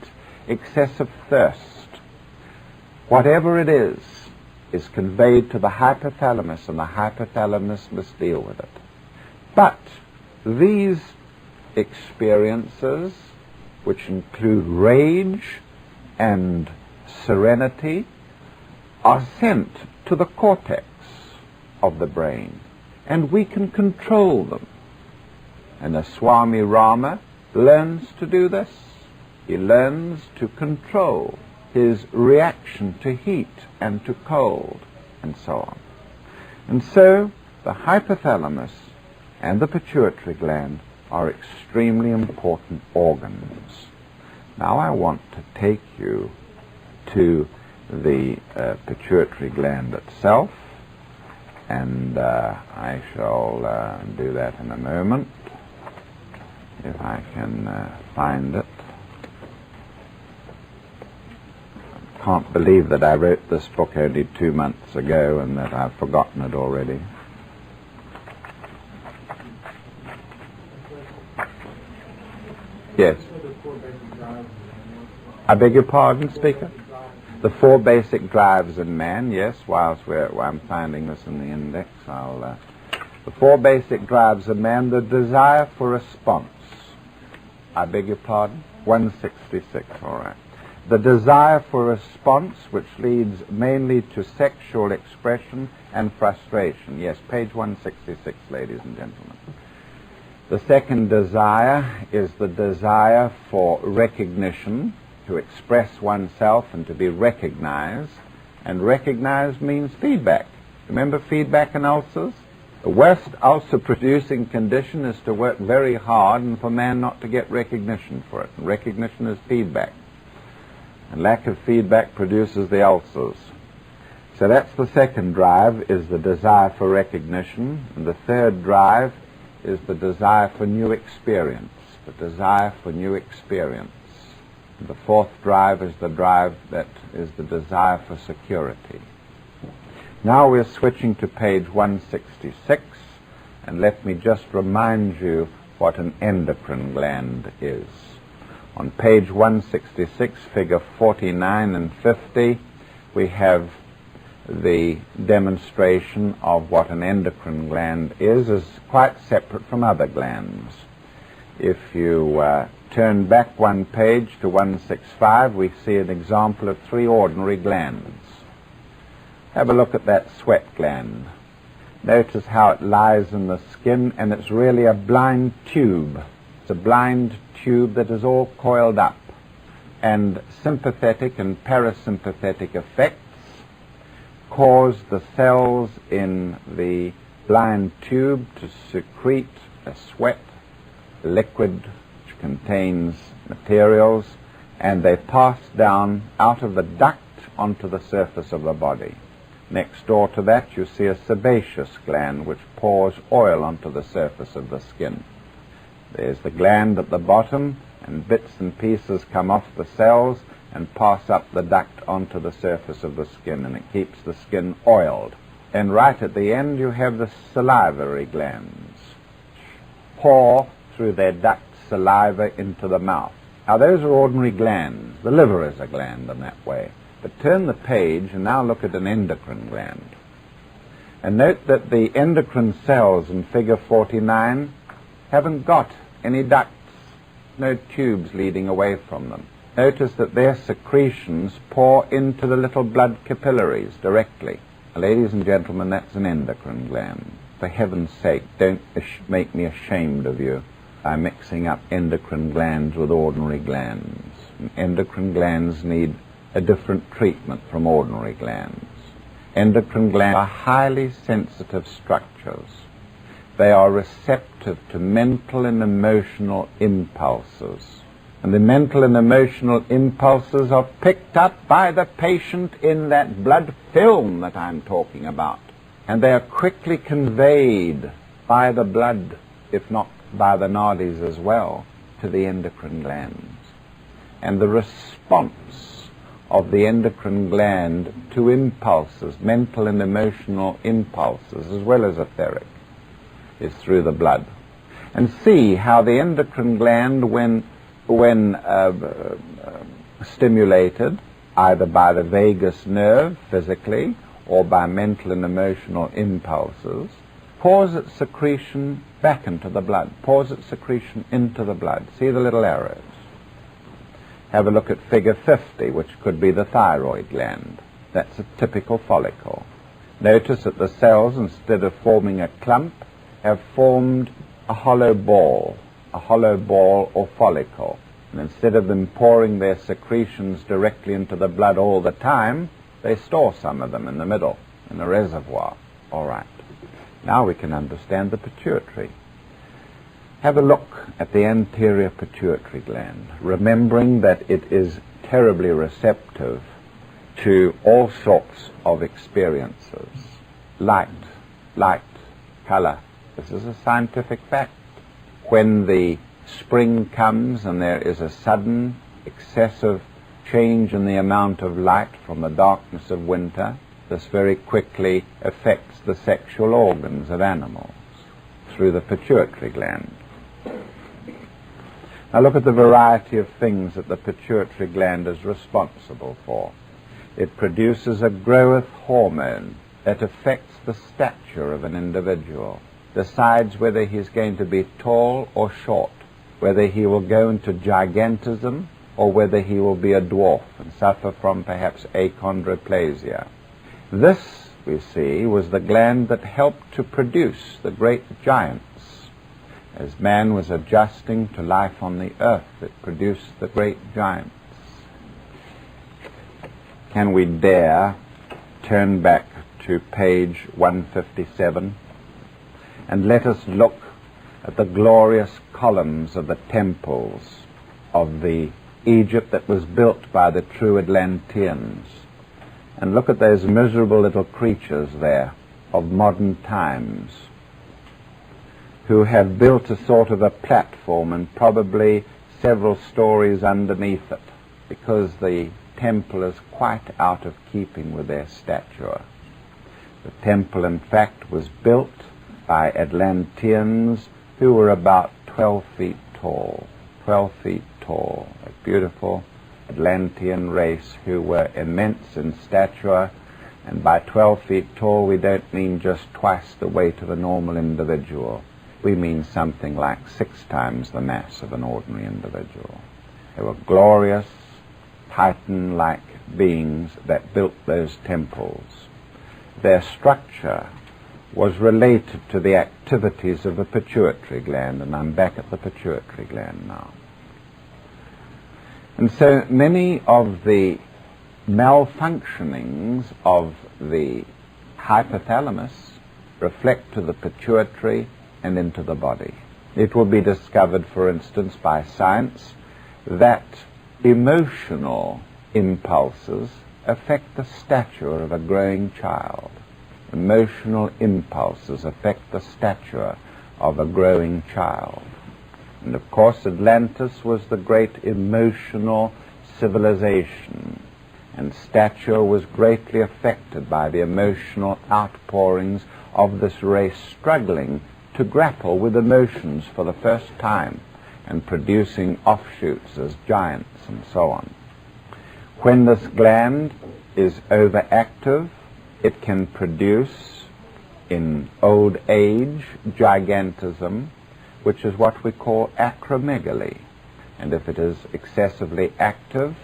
excessive thirst. Whatever it is conveyed to the hypothalamus, and the hypothalamus must deal with it. But these experiences, which include rage and serenity, are sent to the cortex of the brain, and we can control them. And the Swami Rama learns to do this. He learns to control his reaction to heat and to cold, and so on. And so the hypothalamus and the pituitary gland are extremely important organs. Now I want to take you to the pituitary gland itself, and I shall do that in a moment, if I can find it. I can't believe that I wrote this book only 2 months ago and that I've forgotten it already. Yes. I beg your pardon, Speaker? The 4 basic drives in man, yes, while I'm finding this in the index, the 4 basic drives of man, the desire for response. I beg your pardon? 166, all right. The desire for response, which leads mainly to sexual expression and frustration. Yes, page 166, ladies and gentlemen. The second desire is the desire for recognition, to express oneself and to be recognized. And recognized means feedback. Remember feedback in ulcers? The worst ulcer-producing condition is to work very hard and for man not to get recognition for it. And recognition is feedback. And lack of feedback produces the ulcers. So that's the second drive, is the desire for recognition. And the third drive is the desire for new experience. The desire for new experience. And the fourth drive is the drive that is the desire for security. Now we're switching to page 166, and let me just remind you what an endocrine gland is. On page 166, figure 49 and 50, we have the demonstration of what an endocrine gland is quite separate from other glands. If you turn back one page to 165, we see an example of 3 ordinary glands. Have a look at that sweat gland. Notice how it lies in the skin, and it's really a blind tube. It's a blind tube that is all coiled up, and sympathetic and parasympathetic effects cause the cells in the blind tube to secrete a sweat liquid which contains materials, and they pass down out of the duct onto the surface of the body. Next door to that you see a sebaceous gland which pours oil onto the surface of the skin. There's the gland at the bottom, and bits and pieces come off the cells and pass up the duct onto the surface of the skin, and it keeps the skin oiled. And right at the end you have the salivary glands. Pour through their duct saliva into the mouth. Now those are ordinary glands. The liver is a gland in that way. But turn the page and now look at an endocrine gland. And note that the endocrine cells in figure 49 haven't got any ducts. no tubes leading away from them. Notice that their secretions pour into the little blood capillaries directly. Ladies and gentlemen, that's an endocrine gland. For heaven's sake, don't make me ashamed of you by mixing up endocrine glands with ordinary glands. Endocrine glands need a different treatment from ordinary glands. Endocrine glands are highly sensitive structures. They are receptive to mental and emotional impulses. And the mental and emotional impulses are picked up by the patient in that blood film that I'm talking about. And they are quickly conveyed by the blood, if not by the nadis as well, to the endocrine glands. And the response of the endocrine gland to impulses, mental and emotional impulses, as well as etheric, is through the blood. And see how the endocrine gland, when stimulated either by the vagus nerve physically or by mental and emotional impulses, pours its secretion back into the blood, pours its secretion into the blood. See the little arrows? Have a look at figure 50, which could be the thyroid gland. That's a typical follicle. Notice that the cells, instead of forming a clump, have formed a hollow ball or follicle. And instead of them pouring their secretions directly into the blood all the time, they store some of them in the middle, in a reservoir. All right. Now we can understand the pituitary. Have a look at the anterior pituitary gland, remembering that it is terribly receptive to all sorts of experiences. Light, color. This is a scientific fact. When the spring comes and there is a sudden, excessive change in the amount of light from the darkness of winter, this very quickly affects the sexual organs of animals through the pituitary gland. Now look at the variety of things that the pituitary gland is responsible for. It produces a growth hormone that affects the stature of an individual, decides whether he's going to be tall or short, whether he will go into gigantism or whether he will be a dwarf and suffer from perhaps achondroplasia. This, we see, was the gland that helped to produce the great giants. As man was adjusting to life on the earth, it produced the great giants. Can we dare turn back to page 157 and let us look at the glorious columns of the temples of the Egypt that was built by the true Atlanteans, and look at those miserable little creatures there of modern times who have built a sort of a platform and probably several stories underneath it, because the temple is quite out of keeping with their stature. The temple, in fact, was built by Atlanteans who were about 12 feet tall. 12 feet tall. A beautiful Atlantean race who were immense in stature, and by 12 feet tall we don't mean just twice the weight of a normal individual. We mean something like 6 times the mass of an ordinary individual. They were glorious, Titan-like beings that built those temples. Their structure was related to the activities of the pituitary gland, and I'm back at the pituitary gland now. And so many of the malfunctionings of the hypothalamus reflect to the pituitary and into the body. It will be discovered, for instance, by science that emotional impulses affect the stature of a growing child. Emotional impulses affect the stature of a growing child. And of course, Atlantis was the great emotional civilization, and stature was greatly affected by the emotional outpourings of this race struggling to grapple with emotions for the first time and producing offshoots as giants and so on. When this gland is overactive, it can produce in old age gigantism, which is what we call acromegaly. and if it is excessively active,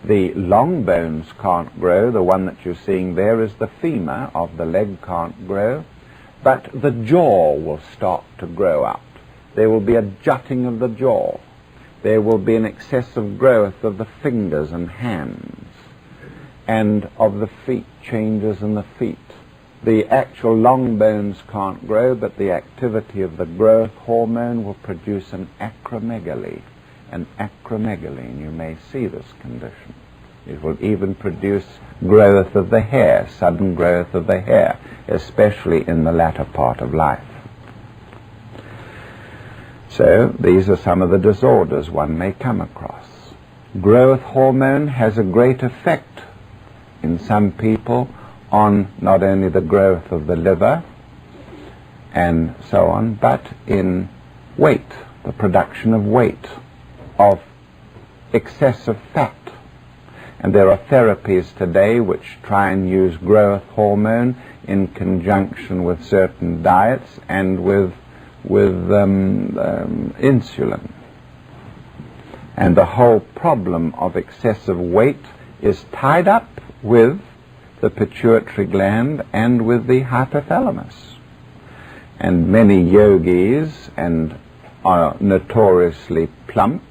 the long bones can't grow. The one that you're seeing there is the femur of the leg can't grow, but the jaw will start to grow out. There will be a jutting of the jaw. There will be an excessive growth of the fingers and hands, and of the feet, changes in the feet. The actual long bones can't grow, but the activity of the growth hormone will produce an acromegaly. And you may see this condition. It will even produce growth of the hair, sudden growth of the hair, especially in the latter part of life. So these are some of the disorders one may come across. Growth hormone has a great effect in some people on not only the growth of the liver and so on, but in weight, the production of weight, of excessive fat. And there are therapies today which try and use growth hormone in conjunction with certain diets and with insulin. And the whole problem of excessive weight is tied up with the pituitary gland and with the hypothalamus. And many yogis are notoriously plump,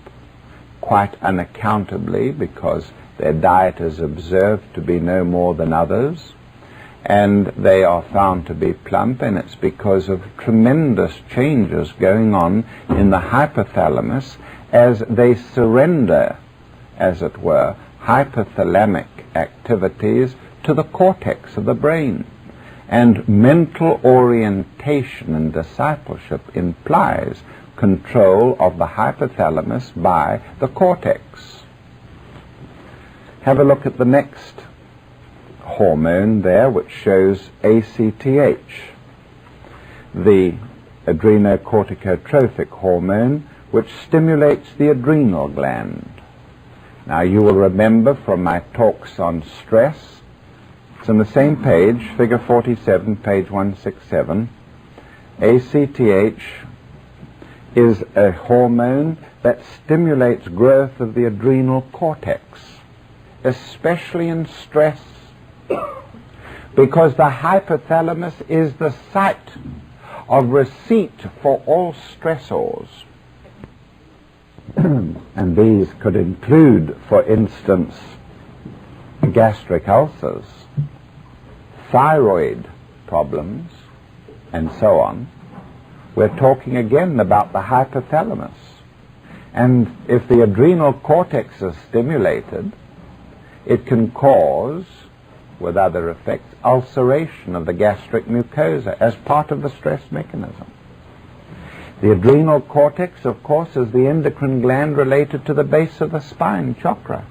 quite unaccountably, because their diet is observed to be no more than others, and they are found to be plump, and it's because of tremendous changes going on in the hypothalamus as they surrender, as it were, hypothalamic activities to the cortex of the brain. And mental orientation and discipleship implies control of the hypothalamus by the cortex. Have a look at the next hormone there, which shows ACTH, the adrenocorticotropic hormone, which stimulates the adrenal gland. Now you will remember from my talks on stress, it's on the same page, figure 47, page 167, ACTH is a hormone that stimulates growth of the adrenal cortex, especially in stress, because the hypothalamus is the site of receipt for all stressors. And these could include, for instance, gastric ulcers, thyroid problems, and so on. We're talking again about the hypothalamus. And if the adrenal cortex is stimulated, it can cause, with other effects, ulceration of the gastric mucosa as part of the stress mechanism. The adrenal cortex, of course, is the endocrine gland related to the base of the spine chakra.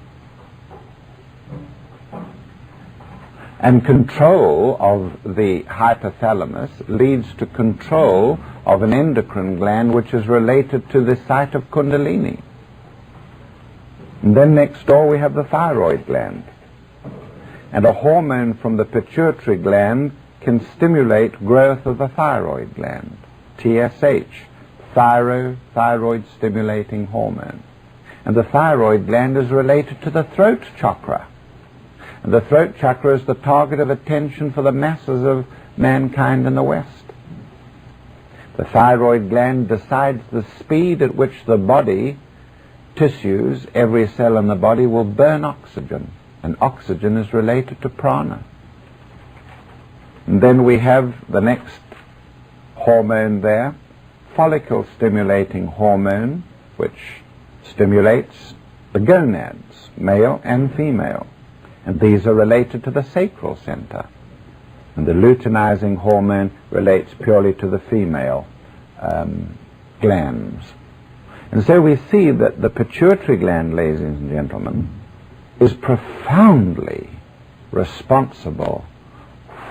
And control of the hypothalamus leads to control of an endocrine gland which is related to the site of kundalini. And then next door we have the thyroid gland. And a hormone from the pituitary gland can stimulate growth of the thyroid gland, TSH, thyroid stimulating hormone. And the thyroid gland is related to the throat chakra. And the throat chakra is the target of attention for the masses of mankind in the West. The thyroid gland decides the speed at which the body tissues, every cell in the body, will burn oxygen. And oxygen is related to prana. And then we have the next hormone there, follicle stimulating hormone, which stimulates the gonads, male and female. And these are related to the sacral center. And the luteinizing hormone relates purely to the female glands. And so we see that the pituitary gland, ladies and gentlemen, is profoundly responsible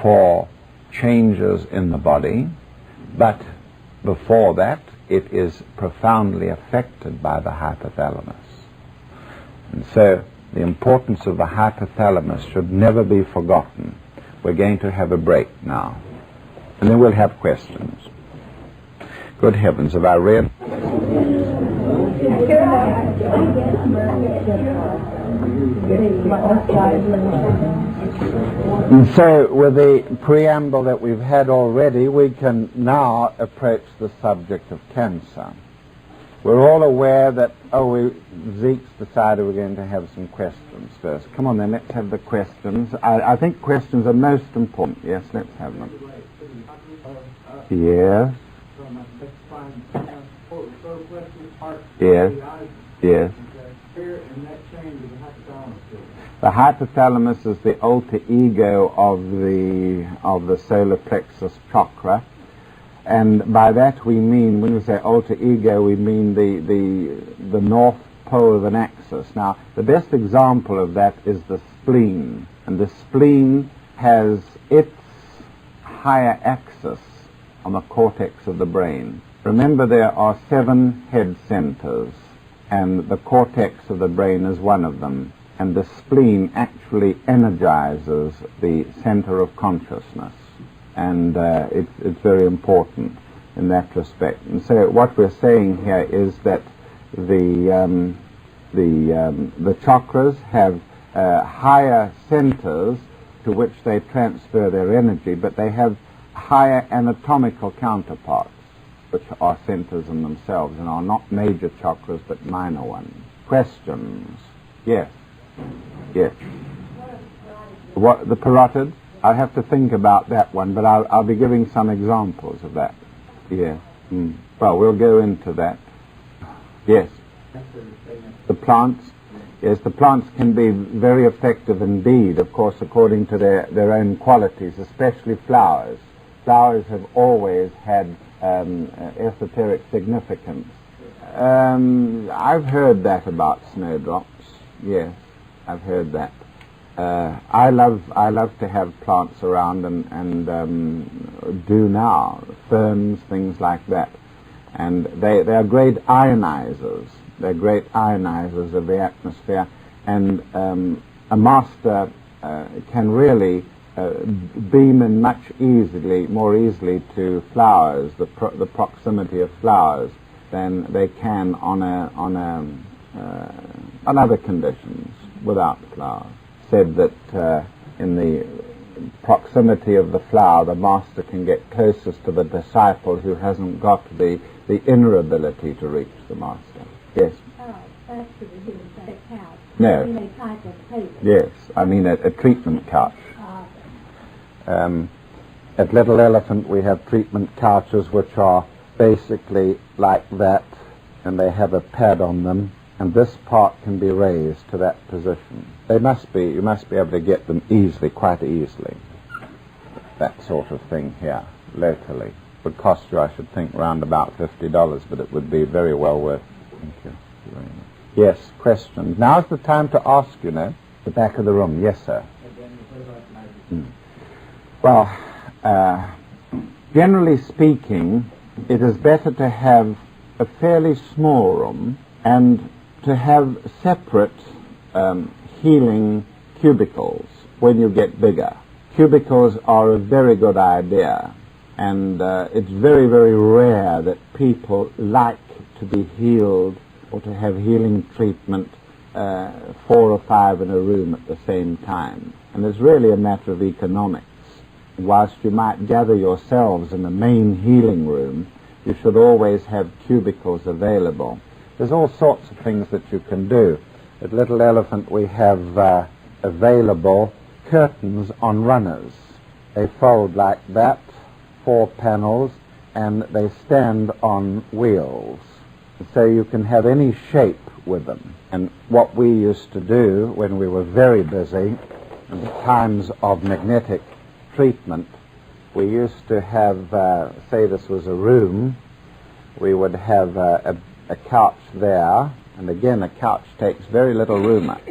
for changes in the body, but before that it is profoundly affected by the hypothalamus. And so the importance of the hypothalamus should never be forgotten. We're going to have a break now, and then we'll have questions. Good heavens, have I read? And so, with the preamble that we've had already, we can now approach the subject of cancer. We're all aware that, Zeke's decided we're going to have some questions first. Come on then, let's have the questions. I think questions are most important. Yes, let's have them. Yes. Yes. Yes. The hypothalamus is the alter ego of the solar plexus chakra, and by that we mean, when we say alter ego, we mean the north pole of an axis. Now, the best example of that is the spleen, and the spleen has its higher axis on the cortex of the brain. Remember, there are 7 head centers, and the cortex of the brain is one of them. And the spleen actually energizes the center of consciousness, and it's very important in that respect. And so what we're saying here is that the chakras have higher centers to which they transfer their energy, but they have higher anatomical counterparts, which are centers in themselves and are not major chakras but minor ones. Questions? Yes. Yes. What, the parotid? I'll have to think about that one, but I'll be giving some examples of that. Yes. Well, we'll go into that. Yes. The plants? Yes, the plants can be very effective indeed, of course, according to their own qualities, especially flowers. Flowers have always had esoteric significance. I've heard that about snowdrops. Yes. I've heard that. I love to have plants around and do now, ferns, things like that. And they are great ionizers. They're great ionizers of the atmosphere. And a master can really beam in much more easily to flowers, the proximity of flowers, than they can on other conditions without flowers. Said that in the proximity of the flower, the master can get closest to the disciple who hasn't got the inner ability to reach the master. Yes? No. Yes, I mean a treatment couch. At Little Elephant we have treatment couches which are basically like that, and they have a pad on them, and this part can be raised to that position. You must be able to get them easily, quite easily. That sort of thing here, locally. It would cost you, I should think, around about $50, but it would be very well worth it. Thank you very much. Yes, questions. Now's the time to ask, you know. The back of the room. Yes, sir. Well, generally speaking, it is better to have a fairly small room and to have separate healing cubicles when you get bigger. Cubicles are a very good idea, and it's very, very rare that people like to be healed or to have healing treatment 4 or 5 in a room at the same time. And it's really a matter of economics. Whilst you might gather yourselves in the main healing room, you should always have cubicles available. There's all sorts of things that you can do. At Little Elephant we have available curtains on runners. They fold like that, 4 panels, and they stand on wheels. So you can have any shape with them. And what we used to do when we were very busy, in times of magnetic treatment, we used to have, say this was a room, we would have a couch there, and again a couch takes very little room up.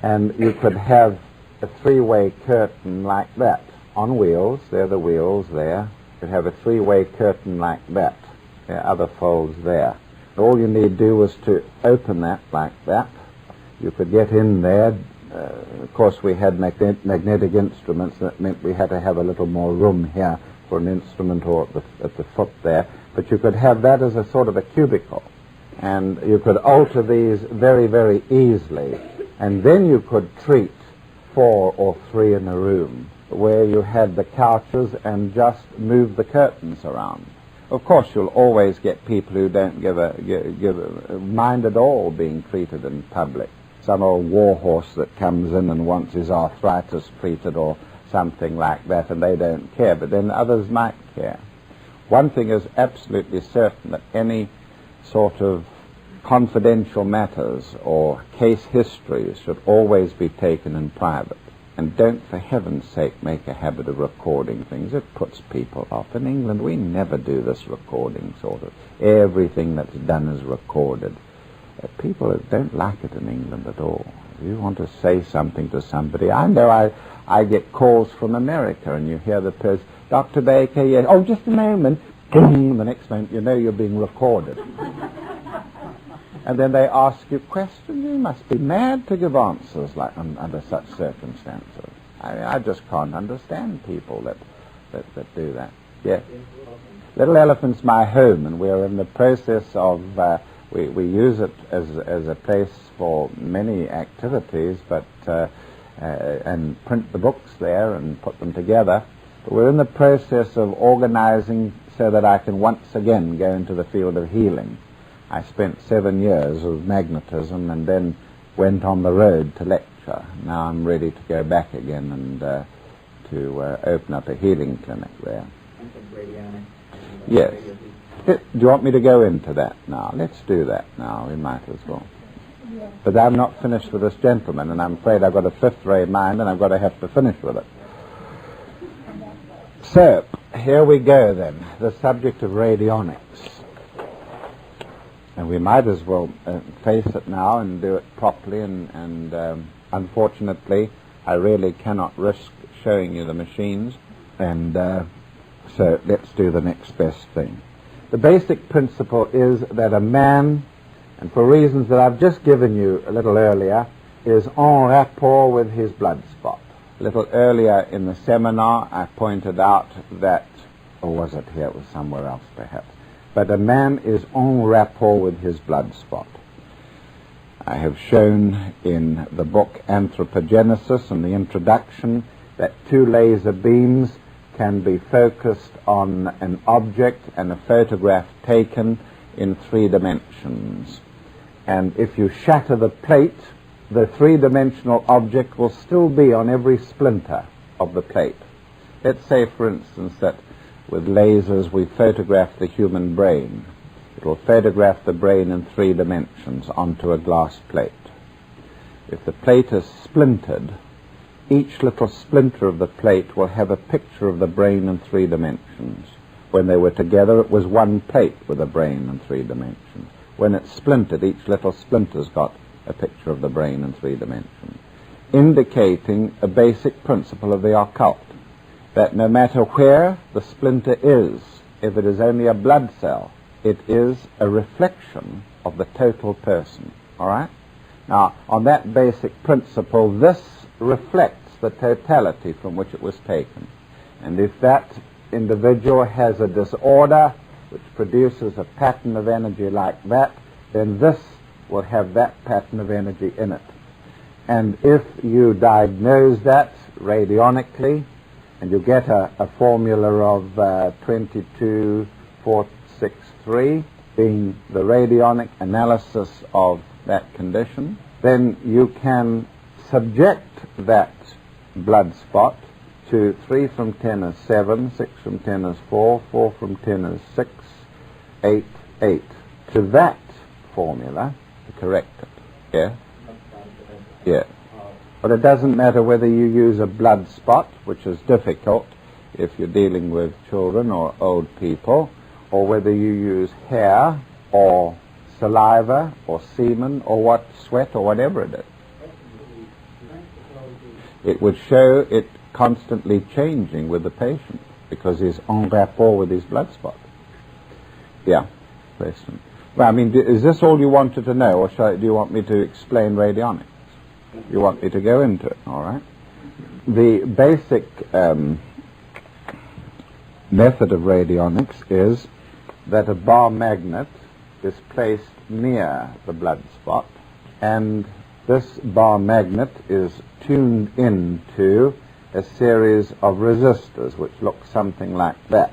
And you could have a 3-way curtain like that, on wheels, there are the wheels there. You could have a 3-way curtain like that, there are other folds there. All you need to do was to open that like that. You could get in there. Of course we had magnetic instruments, that meant we had to have a little more room here for an instrument or at the foot there. But you could have that as a sort of a cubicle. And you could alter these very, very easily. And then you could treat 4 or 3 in a room, where you had the couches and just move the curtains around. Of course, you'll always get people who don't give a mind at all being treated in public. Some old warhorse that comes in and wants his arthritis treated or something like that, and they don't care, but then others might care. One thing is absolutely certain, that any sort of confidential matters or case histories should always be taken in private. And don't, for heaven's sake, make a habit of recording things. It puts people off. In England, we never do this recording sort of. Everything that's done is recorded. People don't like it in England at all. If you want to say something to somebody, I know I get calls from America, and you hear the person, Dr. Baker, yes, oh, just a moment, boom, the next moment you know you're being recorded. And then they ask you questions. You must be mad to give answers like under such circumstances. I just can't understand people that do that. Yes. Little Elephant's my home, and we're in the process of, we use it as a place for many activities, but and print the books there and put them together. But we're in the process of organizing so that I can once again go into the field of healing. I spent 7 years of magnetism and then went on the road to lecture. Now I'm ready to go back again and to open up a healing clinic there. Yes. Do you want me to go into that now? Let's do that now. We might as well. But I'm not finished with this gentleman, and I'm afraid I've got a fifth-ray mind, and I've got to have to finish with it. So, here we go then, the subject of radionics. And we might as well face it now and do it properly, and unfortunately, I really cannot risk showing you the machines, and so let's do the next best thing. The basic principle is that a man, and for reasons that I've just given you a little earlier, is en rapport with his blood spot. A little earlier in the seminar, I pointed out that, or was it here? It was somewhere else perhaps. But a man is en rapport with his blood spot. I have shown in the book Anthropogenesis, in the introduction, that 2 laser beams can be focused on an object and a photograph taken in 3 dimensions. And if you shatter the plate, the 3-dimensional object will still be on every splinter of the plate. Let's say, for instance, that with lasers we photograph the human brain. It will photograph the brain in 3 dimensions onto a glass plate. If the plate is splintered, each little splinter of the plate will have a picture of the brain in 3 dimensions. When they were together, it was one plate with a brain in 3 dimensions. When it's splintered, each little splinter's got a picture of the brain in 3 dimensions, indicating a basic principle of the occult, that no matter where the splinter is, if it is only a blood cell, it is a reflection of the total person. All right? Now, on that basic principle, this reflects the totality from which it was taken. And if that individual has a disorder which produces a pattern of energy like that, then this will have that pattern of energy in it. And if you diagnose that radionically, and you get a formula of 22463 being the radionic analysis of that condition, then you can subject that blood spot to 3 from 10 is 7, 6 from 10 is 4, 4 from 10 is 6, 8, 8. To that formula to correct it. Yeah? Yeah. But it doesn't matter whether you use a blood spot, which is difficult if you're dealing with children or old people, or whether you use hair or saliva or semen or what, sweat or whatever it is. It would show it constantly changing with the patient because he's en rapport with his blood spot. Yeah, question. Well, I mean, is this all you wanted to know, or do you want me to explain radionics? You want me to go into it, all right? The basic method of radionics is that a bar magnet is placed near the blood spot, and this bar magnet is tuned into a series of resistors which look something like that.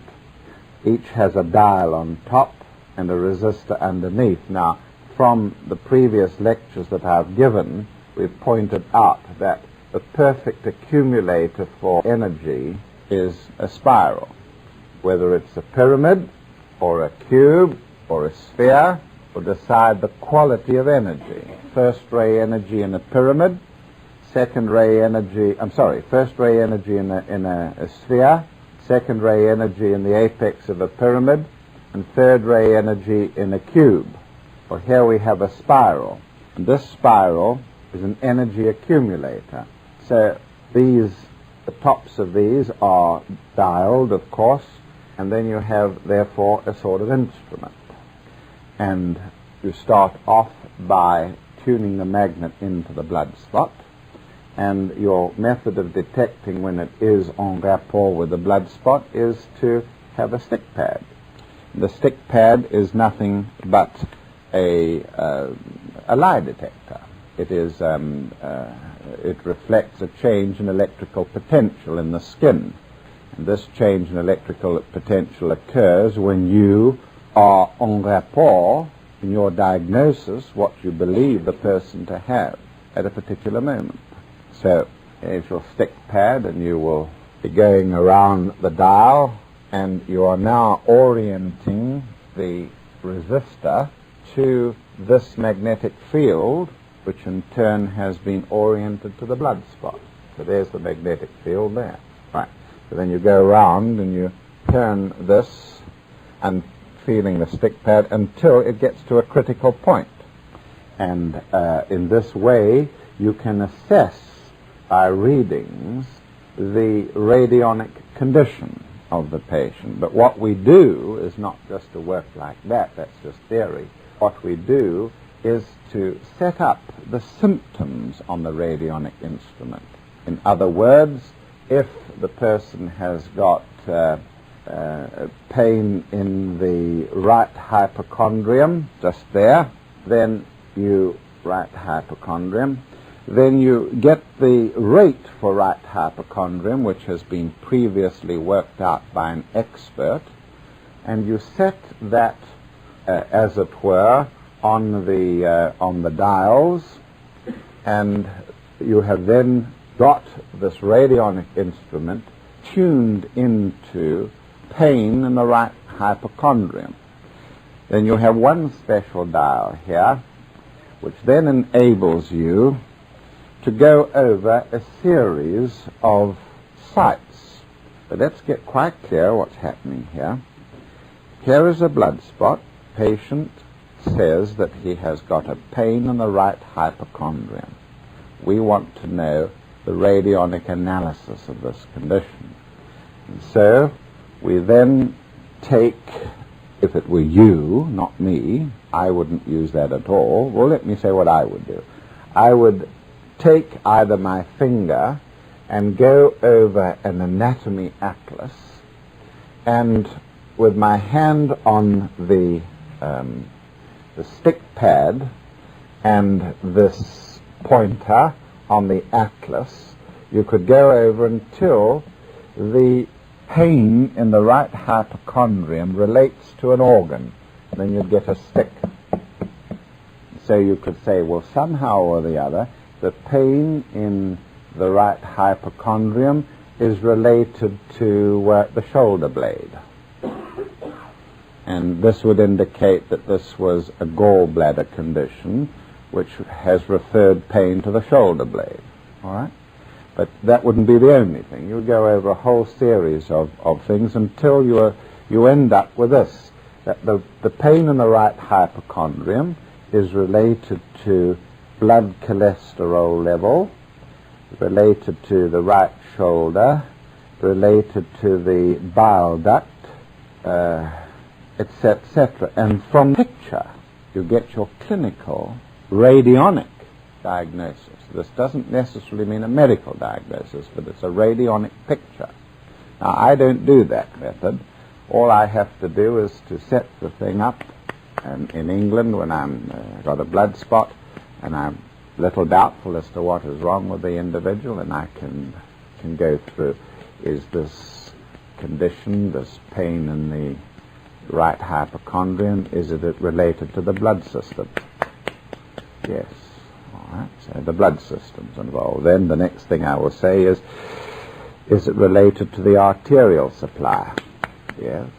Each has a dial on top and a resistor underneath. Now, from the previous lectures that I've given, we've pointed out that the perfect accumulator for energy is a spiral. Whether it's a pyramid or a cube or a sphere will decide the quality of energy. First ray energy in a pyramid, first ray energy in a sphere, second ray energy in the apex of a pyramid, and third ray energy in a cube. Well, here we have a spiral, and this spiral is an energy accumulator. So the tops of these are dialed, of course, and then you have, therefore, a sort of instrument. And you start off by tuning the magnet into the blood spot, and your method of detecting when it is en rapport with the blood spot is to have a stick pad. The stick pad is nothing but a lie detector. It is it reflects a change in electrical potential in the skin. And this change in electrical potential occurs when you are en rapport in your diagnosis, what you believe the person to have at a particular moment. So here's your stick pad, and you will be going around the dial, and you are now orienting the resistor to this magnetic field, which in turn has been oriented to the blood spot. So there's the magnetic field there. Right. So then you go around and you turn this and feeling the stick pad until it gets to a critical point. And in this way, you can assess by readings the radionic condition of the patient. But what we do is not just to work like that, that's just theory. What we do is to set up the symptoms on the radionic instrument. In other words, if the person has got pain in the right hypochondrium, just there, then you then you get the rate for right hypochondrium, which has been previously worked out by an expert, and you set that, as it were, on the dials, and you have then got this radionic instrument tuned into pain in the right hypochondrium. Then you have one special dial here, which then enables you to go over a series of sites. But let's get quite clear what's happening here. Here is a blood spot. Patient says that he has got a pain in the right hypochondrium. We want to know the radionic analysis of this condition. And so we then take, if it were you, not me, I wouldn't use that at all. Well, let me say what I would do. I would take either my finger and go over an anatomy atlas, and with my hand on the stick pad and this pointer on the atlas, you could go over until the pain in the right hypochondrium relates to an organ. And then you'd get a stick. So you could say, well, somehow or the other, the pain in the right hypochondrium is related to the shoulder blade. And this would indicate that this was a gallbladder condition, which has referred pain to the shoulder blade. All right? But that wouldn't be the only thing. You would go over a whole series of things until you end up with this, that the pain in the right hypochondrium is related to blood cholesterol level, related to the right shoulder, related to the bile duct, etc., etc. And from the picture, you get your clinical radionic diagnosis. This doesn't necessarily mean a medical diagnosis, but it's a radionic picture. Now, I don't do that method. All I have to do is to set the thing up in England when I'm got a blood spot and I'm a little doubtful as to what is wrong with the individual, and I can go through, is this condition, this pain in the right hypochondrium, is it related to the blood system? Yes. All right, so the blood system's involved. Then the next thing I will say is it related to the arterial supply? Yes.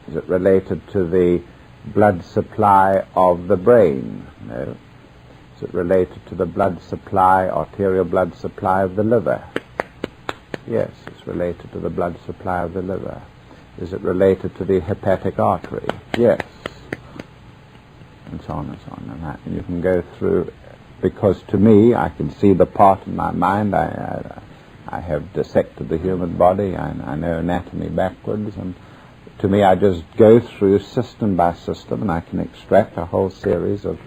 Is it related to the blood supply of the brain? No. Is it related to the blood supply, arterial blood supply of the liver? Yes, it's related to the blood supply of the liver. Is it related to the hepatic artery? Yes. And so on and so on and that. And you can go through, because to me, I can see the part in my mind. I have dissected the human body. I know anatomy backwards, and to me, I just go through system by system, and I can extract a whole series of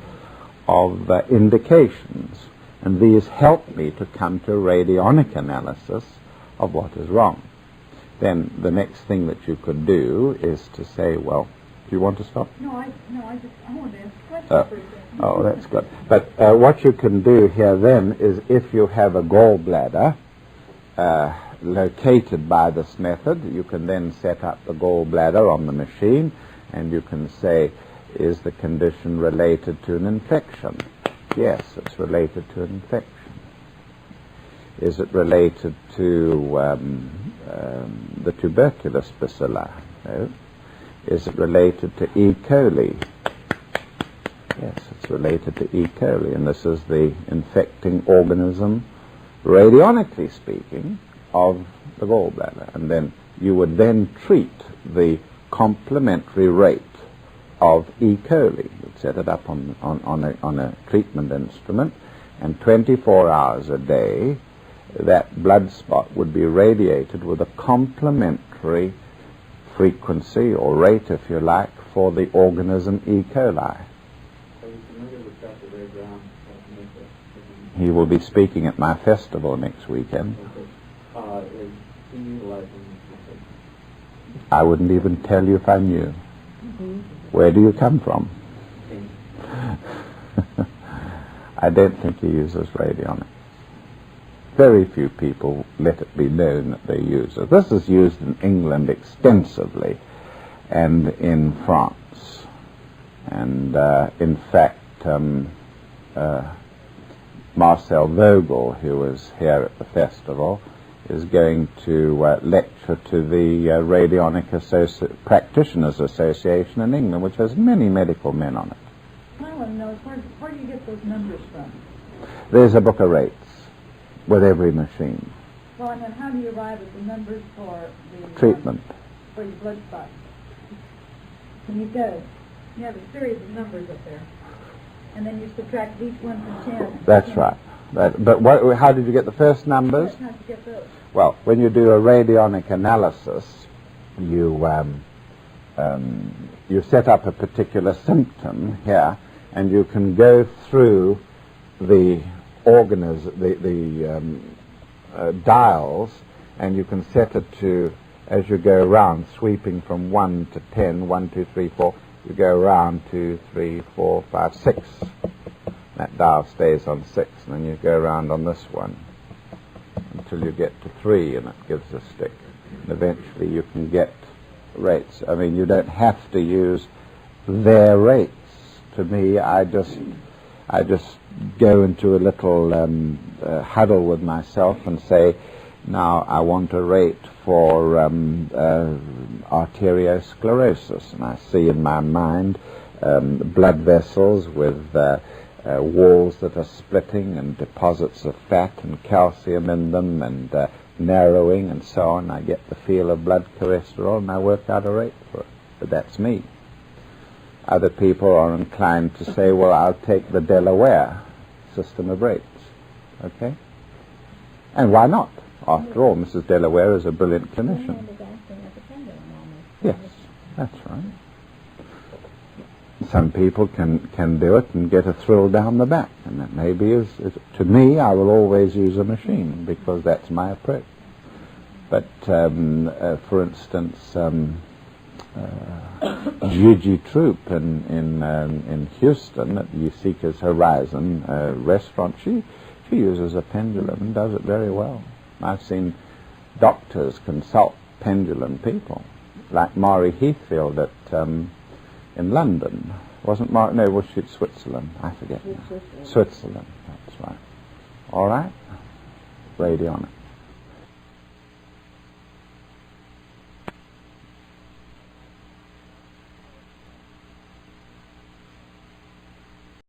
indications. And these help me to come to a radionic analysis of what is wrong. Then the next thing that you could do is to say, well, do you want to stop? No, I want to ask questions. Oh, that's good. But what you can do here then is, if you have a gallbladder located by this method, you can then set up the gallbladder on the machine, and you can say, is the condition related to an infection? Yes, it's related to an infection. Is it related to the tuberculous bacilli? No. Is it related to E. coli? Yes, it's related to E. coli, and this is the infecting organism, radionically speaking, of the gallbladder. And then you would then treat the complementary rate of E. coli. You'd set it up on a treatment instrument, and 24 hours a day, that blood spot would be radiated with a complementary frequency or rate, if you like, for the organism E. coli. He will be speaking at my festival next weekend. I wouldn't even tell you if I knew. Where do you come from? I don't think he uses radionics. Very few people let it be known that they use it. This is used in England extensively, and in France. And in fact, Marcel Vogel, who was here at the festival, is going to lecture to the Radionic Practitioners Association in England, which has many medical men on it. I want to know, where do you get those numbers from? There's a book of rates with every machine. Well, and then how do you arrive at the numbers for the treatment? For your blood spots. When you go, you have a series of numbers up there, and then you subtract each one from 10. That's right. But how did you get the first numbers? How did you get those? Well, when you do a radionic analysis, you set up a particular symptom here, and you can go through the dials, and you can set it to, as you go around, sweeping from 1 to 10, 1, 2, 3, 4, you go around 2, 3, 4, 5, 6. That dial stays on 6, and then you go around on this one until you get to 3, and it gives a stick. And eventually you can get rates. I mean, you don't have to use their rates. To me, I just go into a little huddle with myself and say, now I want a rate for arteriosclerosis, and I see in my mind blood vessels with walls that are splitting and deposits of fat and calcium in them and narrowing and so on. I get the feel of blood cholesterol, and I work out a rate for it. But that's me. Other people are inclined to say, well, I'll take the Delaware system of rates. Okay? And why not? After all, Mrs. Delaware is a brilliant clinician. Yes, that's right. Some people can do it and get a thrill down the back, and that maybe is to me, I will always use a machine because that's my approach. But for instance, Gigi Troop in Houston at the Seeker's Horizon restaurant. She uses a pendulum and does it very well. I've seen doctors consult pendulum people, like Maury Heathfield at in London. Wasn't Maury? No, was she at Switzerland? I forget now. Switzerland. That's right. All right. Radionics.